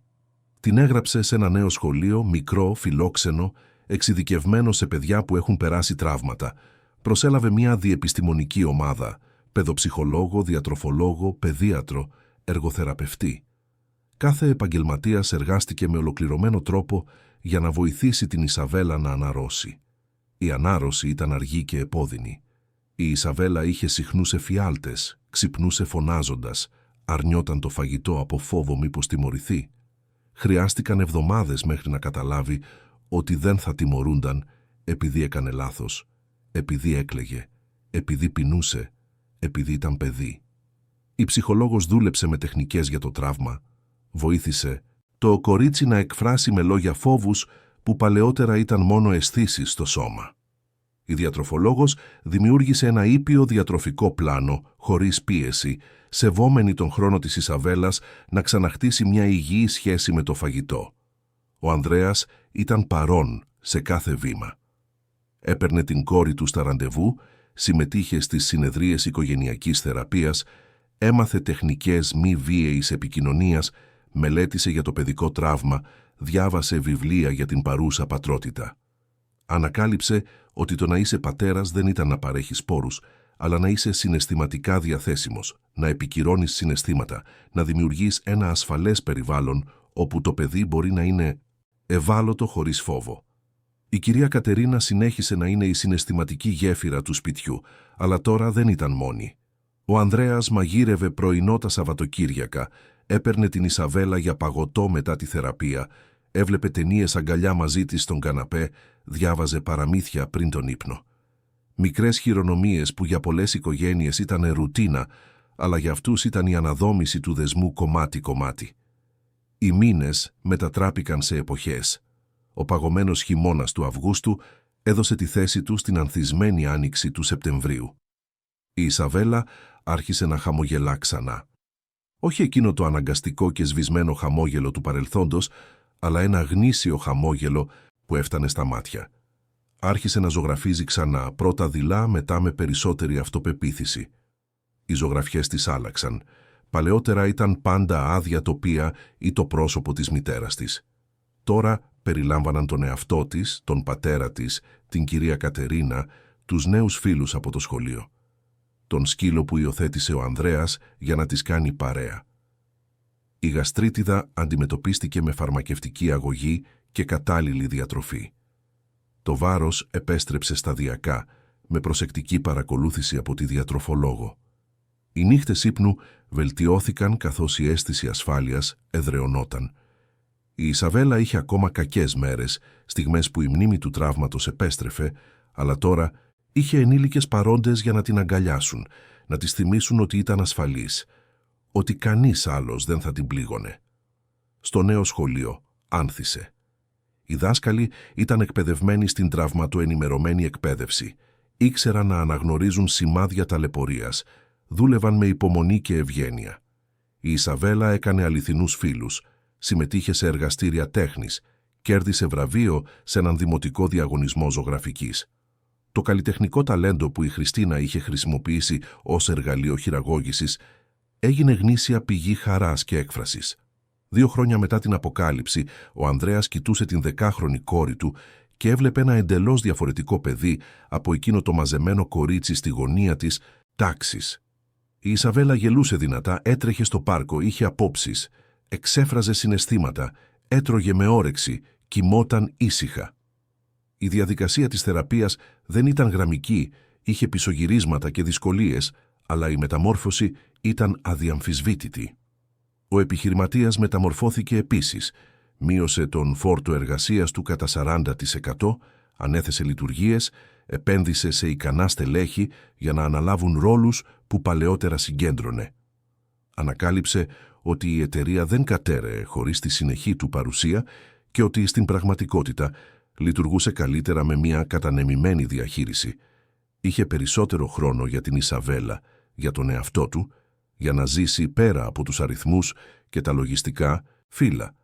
Την έγραψε σε ένα νέο σχολείο, μικρό, φιλόξενο, εξειδικευμένο σε παιδιά που έχουν περάσει τραύματα. Προσέλαβε μια διεπιστημονική ομάδα, παιδοψυχολόγο, διατροφολόγο, παιδίατρο, εργοθεραπευτή. Κάθε επαγγελματίας εργάστηκε με ολοκληρωμένο τρόπο για να βοηθήσει την Ισαβέλα να αναρρώσει. Η ανάρρωση ήταν αργή και επώδυνη. Η Ισαβέλα είχε συχνούς εφιάλτες, ξυπνούσε φωνάζοντας, αρνιόταν το φαγητό από φόβο μήπως τιμωρηθεί. Χρειάστηκαν εβδομάδες μέχρι να καταλάβει ότι δεν θα τιμωρούνταν επειδή έκανε λάθος, επειδή έκλαιγε, επειδή πεινούσε, επειδή ήταν παιδί. Η ψυχολόγος δούλεψε με τεχνικές για το τραύμα, βοήθησε το κορίτσι να εκφράσει με λόγια φόβους που παλαιότερα ήταν μόνο αισθήσεις στο σώμα. Η διατροφολόγος δημιούργησε ένα ήπιο διατροφικό πλάνο, χωρίς πίεση, σεβόμενη τον χρόνο της Ισαβέλας να ξαναχτίσει μια υγιή σχέση με το φαγητό. Ο Ανδρέας ήταν παρόν σε κάθε βήμα. Έπαιρνε την κόρη του στα ραντεβού, συμμετείχε στις συνεδρίες οικογενειακής θεραπείας, έμαθε τεχνικές μη βίαιης επικοινωνίας, μελέτησε για το παιδικό τραύμα, διάβασε βιβλία για την παρούσα πατρότητα. Ανακάλυψε ότι το να είσαι πατέρας δεν ήταν να παρέχεις πόρους, αλλά να είσαι συναισθηματικά διαθέσιμος, να επικυρώνεις συναισθήματα, να δημιουργείς ένα ασφαλές περιβάλλον όπου το παιδί μπορεί να είναι ευάλωτο χωρίς φόβο. Η κυρία Κατερίνα συνέχισε να είναι η συναισθηματική γέφυρα του σπιτιού, αλλά τώρα δεν ήταν μόνη. Ο Ανδρέας μαγείρευε πρωινό τα Σαββατοκύριακα, έπαιρνε την Ισαβέλα για παγωτό μετά τη θεραπεία, έβλεπε ταινίες αγκαλιά μαζί της στον καναπέ, διάβαζε παραμύθια πριν τον ύπνο. Μικρές χειρονομίες που για πολλές οικογένειες ήταν ρουτίνα, αλλά για αυτούς ήταν η αναδόμηση του δεσμού κομμάτι-κομμάτι. Οι μήνες μετατράπηκαν σε εποχές. Ο παγωμένος χειμώνας του Αυγούστου έδωσε τη θέση του στην ανθισμένη άνοιξη του Σεπτεμβρίου. Η Ισαβέλα άρχισε να χαμογελά ξανά. Όχι εκείνο το αναγκαστικό και σβησμένο χαμόγελο του παρελθόντος, αλλά ένα γνήσιο χαμόγελο που έφτανε στα μάτια. Άρχισε να ζωγραφίζει ξανά, πρώτα δειλά, μετά με περισσότερη αυτοπεποίθηση. Οι ζωγραφιές της άλλαξαν. Παλαιότερα ήταν πάντα άδεια τοπία ή το πρόσωπο της μητέρας της. Τώρα περιλάμβαναν τον εαυτό της, τον πατέρα της, την κυρία Κατερίνα, τους νέους φίλους από το σχολείο. Τον σκύλο που υιοθέτησε ο Ανδρέας για να της κάνει παρέα. Η γαστρίτιδα αντιμετωπίστηκε με φαρμακευτική αγωγή και κατάλληλη διατροφή. Το βάρος επέστρεψε σταδιακά, με προσεκτική παρακολούθηση από τη διατροφολόγο. Οι νύχτες ύπνου βελτιώθηκαν καθώς η αίσθηση ασφάλειας εδραιωνόταν. Η Ισαβέλα είχε ακόμα κακές μέρες, στιγμές που η μνήμη του τραύματος επέστρεφε, αλλά τώρα είχε ενήλικες παρόντες για να την αγκαλιάσουν, να της θυμίσουν ότι ήταν ασφαλής, ότι κανείς άλλος δεν θα την πλήγωνε. Στο νέο σχολείο άνθησε. Οι δάσκαλοι ήταν εκπαιδευμένοι στην τραυματοενημερωμένη εκπαίδευση. Ήξεραν να αναγνωρίζουν σημάδια ταλαιπωρίας, δούλευαν με υπομονή και ευγένεια. Η Ισαβέλα έκανε αληθινούς φίλους, συμμετείχε σε εργαστήρια τέχνης, κέρδισε βραβείο σε έναν δημοτικό διαγωνισμό ζωγραφικής. Το καλλιτεχνικό ταλέντο που η Χριστίνα είχε χρησιμοποιήσει ως εργαλείο χειραγώγησης έγινε γνήσια πηγή χαράς και έκφρασης. 2 χρόνια μετά την αποκάλυψη, ο Ανδρέας κοιτούσε την 10χρονη κόρη του και έβλεπε ένα εντελώς διαφορετικό παιδί από εκείνο το μαζεμένο κορίτσι στη γωνία της τάξης. Η Ισαβέλα γελούσε δυνατά, έτρεχε στο πάρκο, είχε απόψεις, εξέφραζε συναισθήματα, έτρωγε με όρεξη, κοιμόταν ήσυχα. Η διαδικασία της θεραπείας δεν ήταν γραμμική, είχε πισωγυρίσματα και δυσκολίες, αλλά η μεταμόρφωση ήταν αδιαμφισβήτητη. Ο επιχειρηματίας μεταμορφώθηκε επίσης, μείωσε τον φόρτο εργασίας του κατά 40%, ανέθεσε λειτουργίες, επένδυσε σε ικανά στελέχη για να αναλάβουν ρόλους που παλαιότερα συγκέντρωνε. Ανακάλυψε ότι η εταιρεία δεν κατέρεε χωρίς τη συνεχή του παρουσία και ότι στην πραγματικότητα λειτουργούσε καλύτερα με μια κατανεμημένη διαχείριση. Είχε περισσότερο χρόνο για την Ισαβέλα, για τον εαυτό του, για να ζήσει πέρα από τους αριθμούς και τα λογιστικά φύλλα.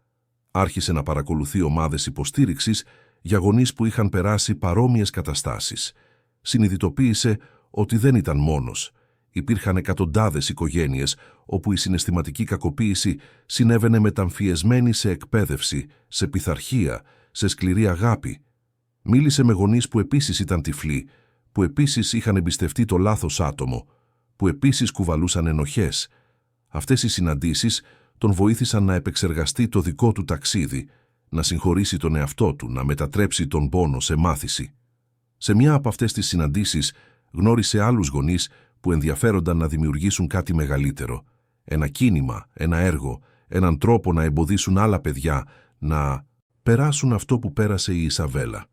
Άρχισε να παρακολουθεί ομάδες υποστήριξης για γονείς που είχαν περάσει παρόμοιες καταστάσεις. Συνειδητοποίησε ότι δεν ήταν μόνος. Υπήρχαν εκατοντάδες οικογένειες όπου η συναισθηματική κακοποίηση συνέβαινε μεταμφιεσμένη σε εκπαίδευση, σε πειθαρχία, σε σκληρή αγάπη. Μίλησε με γονείς που επίσης ήταν τυφλοί, που επίσης είχαν εμπιστευτεί το λάθος άτομο, που επίσης κουβαλούσαν ενοχές. Αυτές οι συναντήσεις τον βοήθησαν να επεξεργαστεί το δικό του ταξίδι, να συγχωρήσει τον εαυτό του, να μετατρέψει τον πόνο σε μάθηση. Σε μια από αυτές τις συναντήσεις γνώρισε άλλους γονείς που ενδιαφέρονταν να δημιουργήσουν κάτι μεγαλύτερο. Ένα κίνημα, ένα έργο, έναν τρόπο να εμποδίσουν άλλα παιδιά να περάσουν αυτό που πέρασε η Ισαβέλα.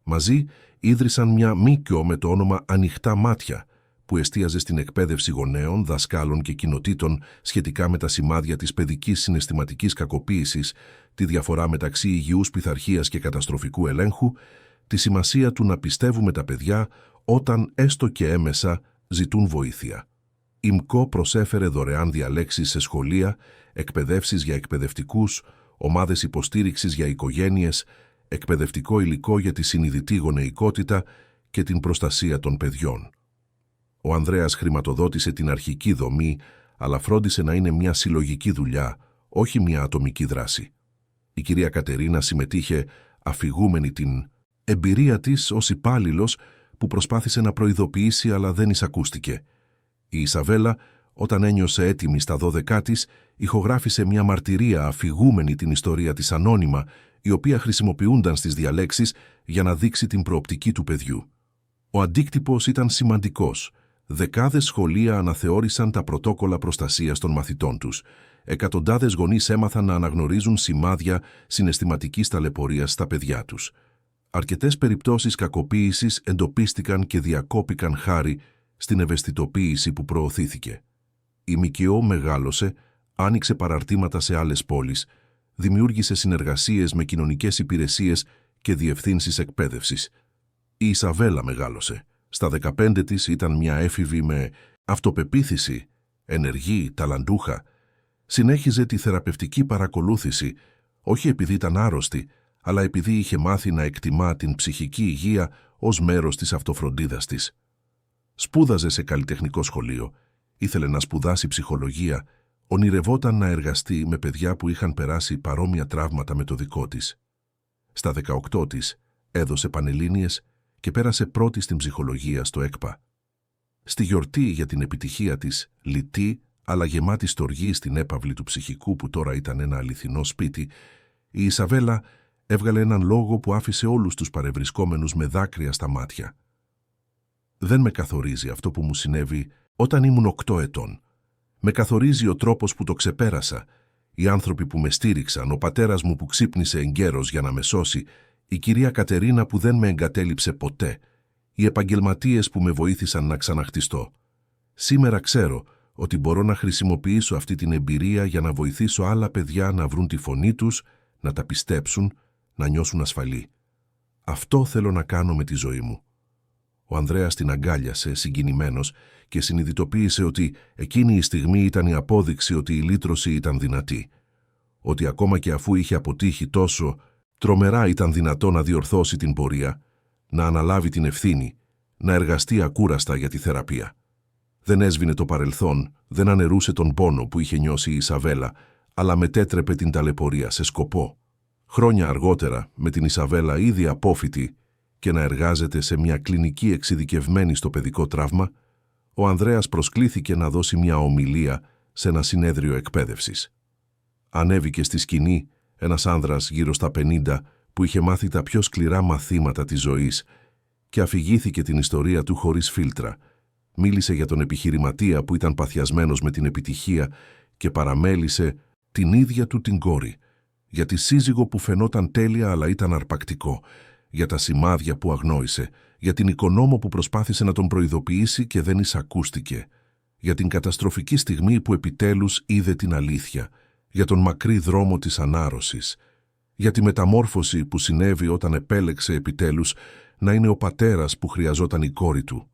Μαζί ίδρυσαν μια ΜΚΟ με το όνομα «Ανοιχτά μάτια», που εστίαζε στην εκπαίδευση γονέων, δασκάλων και κοινοτήτων σχετικά με τα σημάδια της παιδικής συναισθηματικής κακοποίησης, τη διαφορά μεταξύ υγιούς πειθαρχίας και καταστροφικού ελέγχου, τη σημασία του να πιστεύουμε τα παιδιά όταν έστω και έμεσα ζητούν βοήθεια. Η ΜΚΟ προσέφερε δωρεάν διαλέξεις σε σχολεία, εκπαιδεύσεις για εκπαιδευτικούς, ομάδες υποστήριξης για οικογένειες, εκπαιδευτικό υλικό για τη συνειδητή γονεϊκότητα και την προστασία των παιδιών. Ο Ανδρέας χρηματοδότησε την αρχική δομή, αλλά φρόντισε να είναι μια συλλογική δουλειά, όχι μια ατομική δράση. Η κυρία Κατερίνα συμμετείχε αφηγούμενη την εμπειρία της ως υπάλληλος που προσπάθησε να προειδοποιήσει αλλά δεν εισακούστηκε. Η Ισαβέλα, όταν ένιωσε έτοιμη στα 12 της, ηχογράφησε μια μαρτυρία αφηγούμενη την ιστορία της ανώνυμα, η οποία χρησιμοποιούνταν στις διαλέξεις για να δείξει την προοπτική του παιδιού. Ο αντίκτυπος ήταν σημαντικός. Δεκάδες σχολεία αναθεώρησαν τα πρωτόκολλα προστασίας των μαθητών τους. Εκατοντάδες γονείς έμαθαν να αναγνωρίζουν σημάδια συναισθηματικής ταλαιπωρίας στα παιδιά τους. Αρκετές περιπτώσεις κακοποίησης εντοπίστηκαν και διακόπηκαν χάρη στην ευαισθητοποίηση που προωθήθηκε. Η ΜΚΟ μεγάλωσε, άνοιξε παραρτήματα σε άλλες πόλεις, δημιούργησε συνεργασίες με κοινωνικές υπηρεσίες και διευθύνσεις εκπαίδευσης. Η Ισαβέλα μεγάλωσε. Στα 15 της ήταν μια έφηβη με αυτοπεποίθηση, ενεργή, ταλαντούχα. Συνέχιζε τη θεραπευτική παρακολούθηση, όχι επειδή ήταν άρρωστη, αλλά επειδή είχε μάθει να εκτιμά την ψυχική υγεία ως μέρος της αυτοφροντίδας της. Σπούδαζε σε καλλιτεχνικό σχολείο, ήθελε να σπουδάσει ψυχολογία, ονειρευόταν να εργαστεί με παιδιά που είχαν περάσει παρόμοια τραύματα με το δικό της. Στα 18 της έδωσε πανελλήνιες και πέρασε πρώτη στην ψυχολογία στο ΕΚΠΑ. Στη γιορτή για την επιτυχία της, λιτή αλλά γεμάτη στοργή στην έπαυλη του ψυχικού που τώρα ήταν ένα αληθινό σπίτι, η Ισαβέλα έβγαλε έναν λόγο που άφησε όλους τους παρευρισκόμενους με δάκρυα στα μάτια. «Δεν με καθορίζει αυτό που μου συνέβη όταν ήμουν 8 ετών. Με καθορίζει ο τρόπος που το ξεπέρασα, οι άνθρωποι που με στήριξαν, ο πατέρας μου που ξύπνησε εγκαίρος για να με σώσει, η κυρία Κατερίνα που δεν με εγκατέλειψε ποτέ, οι επαγγελματίες που με βοήθησαν να ξαναχτιστώ. Σήμερα ξέρω ότι μπορώ να χρησιμοποιήσω αυτή την εμπειρία για να βοηθήσω άλλα παιδιά να βρουν τη φωνή τους, να τα πιστέψουν, να νιώσουν ασφαλή. Αυτό θέλω να κάνω με τη ζωή μου». Ο Ανδρέας την αγκάλιασε, συγκινημένος, και συνειδητοποίησε ότι εκείνη η στιγμή ήταν η απόδειξη ότι η λύτρωση ήταν δυνατή. Ότι ακόμα και αφού είχε αποτύχει τόσο, τρομερά ήταν δυνατό να διορθώσει την πορεία, να αναλάβει την ευθύνη, να εργαστεί ακούραστα για τη θεραπεία. Δεν έσβηνε το παρελθόν, δεν αναιρούσε τον πόνο που είχε νιώσει η Ισαβέλα, αλλά μετέτρεπε την ταλαιπωρία σε σκοπό. Χρόνια αργότερα, με την Ισαβέλα ήδη απόφοιτη και να εργάζεται σε μια κλινική εξειδικευμένη στο παιδικό τραύμα, ο Ανδρέας προσκλήθηκε να δώσει μια ομιλία σε ένα συνέδριο εκπαίδευσης. Ανέβηκε στη σκηνή ένας άνδρας γύρω στα 50 που είχε μάθει τα πιο σκληρά μαθήματα της ζωής και αφηγήθηκε την ιστορία του χωρίς φίλτρα. Μίλησε για τον επιχειρηματία που ήταν παθιασμένος με την επιτυχία και παραμέλησε την ίδια του την κόρη, για τη σύζυγο που φαινόταν τέλεια αλλά ήταν αρπακτικό, για τα σημάδια που αγνόησε, για την οικονόμο που προσπάθησε να τον προειδοποιήσει και δεν εισακούστηκε, για την καταστροφική στιγμή που επιτέλους είδε την αλήθεια, για τον μακρύ δρόμο της ανάρρωσης, για τη μεταμόρφωση που συνέβη όταν επέλεξε επιτέλους να είναι ο πατέρας που χρειαζόταν η κόρη του.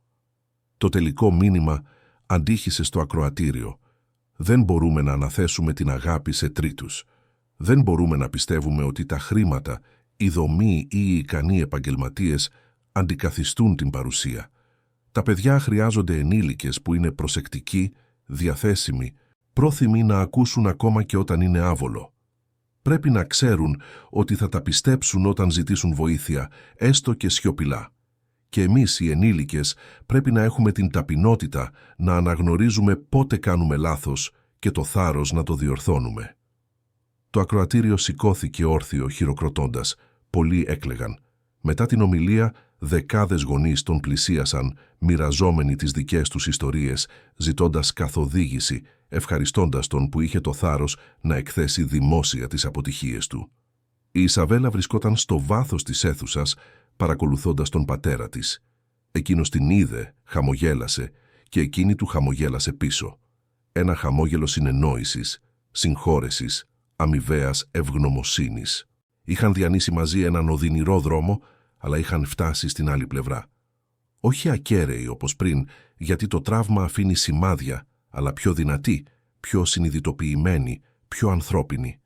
Το τελικό μήνυμα αντίχησε στο ακροατήριο. Δεν μπορούμε να αναθέσουμε την αγάπη σε τρίτους. Δεν μπορούμε να πιστεύουμε ότι τα χρήματα, η δομή ή οι ικανοί επαγγελματίες αντικαθιστούν την παρουσία. Τα παιδιά χρειάζονται ενήλικες που είναι προσεκτικοί, διαθέσιμοι, πρόθυμοι να ακούσουν ακόμα και όταν είναι άβολο. Πρέπει να ξέρουν ότι θα τα πιστέψουν όταν ζητήσουν βοήθεια, έστω και σιωπηλά. Και εμείς οι ενήλικες πρέπει να έχουμε την ταπεινότητα να αναγνωρίζουμε πότε κάνουμε λάθος και το θάρρος να το διορθώνουμε. Το ακροατήριο σηκώθηκε όρθιο χειροκροτώντας. Πολλοί έκλαιγαν. Μετά την ομιλία, δεκάδες γονείς τον πλησίασαν, μοιραζόμενοι τις δικές τους ιστορίες, ζητώντας καθοδήγηση, ευχαριστώντας τον που είχε το θάρρος να εκθέσει δημόσια τις αποτυχίες του. Η Ισαβέλα βρισκόταν στο βάθος της αίθουσας, παρακολουθώντας τον πατέρα της. Εκείνος την είδε, χαμογέλασε και εκείνη του χαμογέλασε πίσω. Ένα χαμόγελο συνεννόησης, συγχώρεσης, αμοιβαίας ευγνωμοσύνης. Είχαν διανύσει μαζί έναν οδυνηρό δρόμο, αλλά είχαν φτάσει στην άλλη πλευρά. Όχι ακέραιοι όπως πριν, γιατί το τραύμα αφήνει σημάδια, αλλά πιο δυνατή, πιο συνειδητοποιημένη, πιο ανθρώπινη.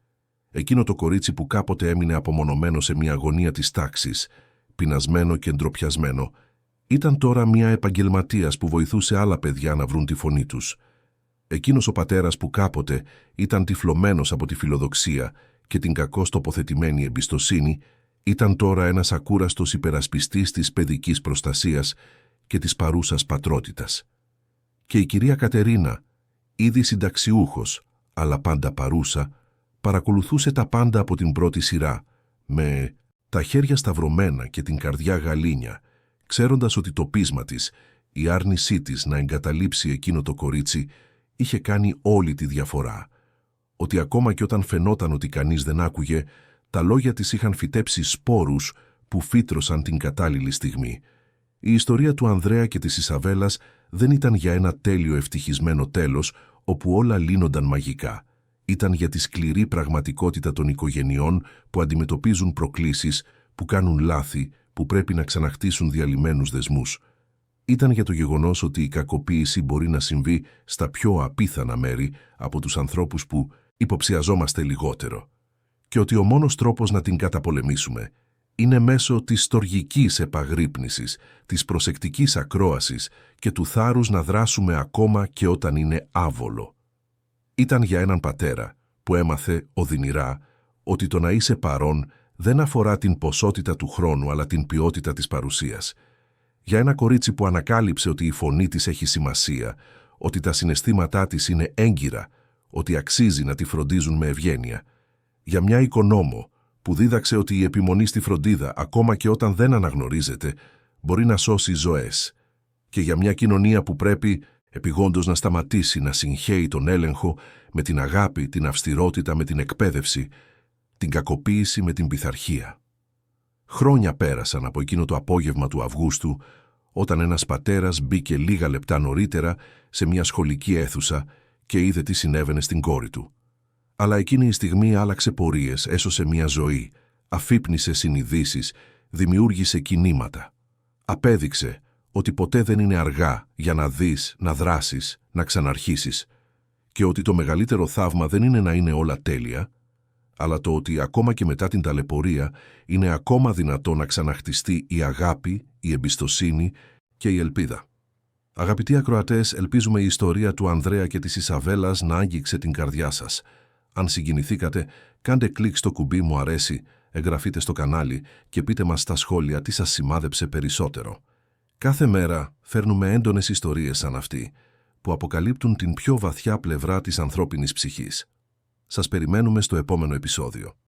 Εκείνο το κορίτσι που κάποτε έμεινε απομονωμένο σε μια αγωνία της τάξης, πεινασμένο και ντροπιασμένο, ήταν τώρα μια επαγγελματίας που βοηθούσε άλλα παιδιά να βρουν τη φωνή τους. Εκείνος ο πατέρας που κάποτε ήταν τυφλωμένος από τη φιλοδοξία και την κακώς τοποθετημένη εμπιστοσύνη, ήταν τώρα ένας ακούραστος υπερασπιστής της παιδικής προστασίας και της παρούσας πατρότητας. Και η κυρία Κατερίνα, ήδη συνταξιούχος, αλλά πάντα παρούσα, παρακολουθούσε τα πάντα από την πρώτη σειρά, με τα χέρια σταυρωμένα και την καρδιά γαλήνια, ξέροντας ότι το πείσμα της, η άρνησή της να εγκαταλείψει εκείνο το κορίτσι, είχε κάνει όλη τη διαφορά. Ότι ακόμα και όταν φαινόταν ότι κανείς δεν άκουγε, τα λόγια της είχαν φυτέψει σπόρους που φύτρωσαν την κατάλληλη στιγμή. Η ιστορία του Ανδρέα και της Ισαβέλας δεν ήταν για ένα τέλειο ευτυχισμένο τέλος, όπου όλα λύνονταν μαγικά. Ήταν για τη σκληρή πραγματικότητα των οικογενειών που αντιμετωπίζουν προκλήσεις, που κάνουν λάθη, που πρέπει να ξαναχτίσουν διαλυμένους δεσμούς. Ήταν για το γεγονός ότι η κακοποίηση μπορεί να συμβεί στα πιο απίθανα μέρη από τους ανθρώπους που υποψιαζόμαστε λιγότερο. Και ότι ο μόνος τρόπος να την καταπολεμήσουμε είναι μέσω της στοργικής επαγρύπνησης, της προσεκτικής ακρόασης και του θάρρους να δράσουμε ακόμα και όταν είναι άβολο. Ήταν για έναν πατέρα που έμαθε οδυνηρά ότι το να είσαι παρόν δεν αφορά την ποσότητα του χρόνου αλλά την ποιότητα της παρουσίας. Για ένα κορίτσι που ανακάλυψε ότι η φωνή της έχει σημασία, ότι τα συναισθήματά της είναι έγκυρα, ότι αξίζει να τη φροντίζουν με ευγένεια. Για μια οικονόμο που δίδαξε ότι η επιμονή στη φροντίδα, ακόμα και όταν δεν αναγνωρίζεται, μπορεί να σώσει ζωές. Και για μια κοινωνία που πρέπει επιγόντως να σταματήσει να συγχέει τον έλεγχο με την αγάπη, την αυστηρότητα με την εκπαίδευση, την κακοποίηση με την πειθαρχία. Χρόνια πέρασαν από εκείνο το απόγευμα του Αυγούστου, όταν ένας πατέρας μπήκε λίγα λεπτά νωρίτερα σε μια σχολική αίθουσα και είδε τι συνέβαινε στην κόρη του. Αλλά εκείνη η στιγμή άλλαξε πορείες, έσωσε μια ζωή, αφύπνισε συνειδήσεις, δημιούργησε κινήματα. Απέδειξε ότι ποτέ δεν είναι αργά για να δεις, να δράσεις, να ξαναρχίσεις και ότι το μεγαλύτερο θαύμα δεν είναι να είναι όλα τέλεια, αλλά το ότι ακόμα και μετά την ταλαιπωρία είναι ακόμα δυνατό να ξαναχτιστεί η αγάπη, η εμπιστοσύνη και η ελπίδα. Αγαπητοί ακροατές, ελπίζουμε η ιστορία του Ανδρέα και της Ισαβέλας να άγγιξε την καρδιά σας. Αν συγκινηθήκατε, κάντε κλικ στο κουμπί «Μου αρέσει», εγγραφείτε στο κανάλι και πείτε μας στα σχόλια τι σας σημάδεψε περισσότερο. Κάθε μέρα φέρνουμε έντονες ιστορίες σαν αυτή, που αποκαλύπτουν την πιο βαθιά πλευρά της ανθρώπινης ψυχής. Σας περιμένουμε στο επόμενο επεισόδιο.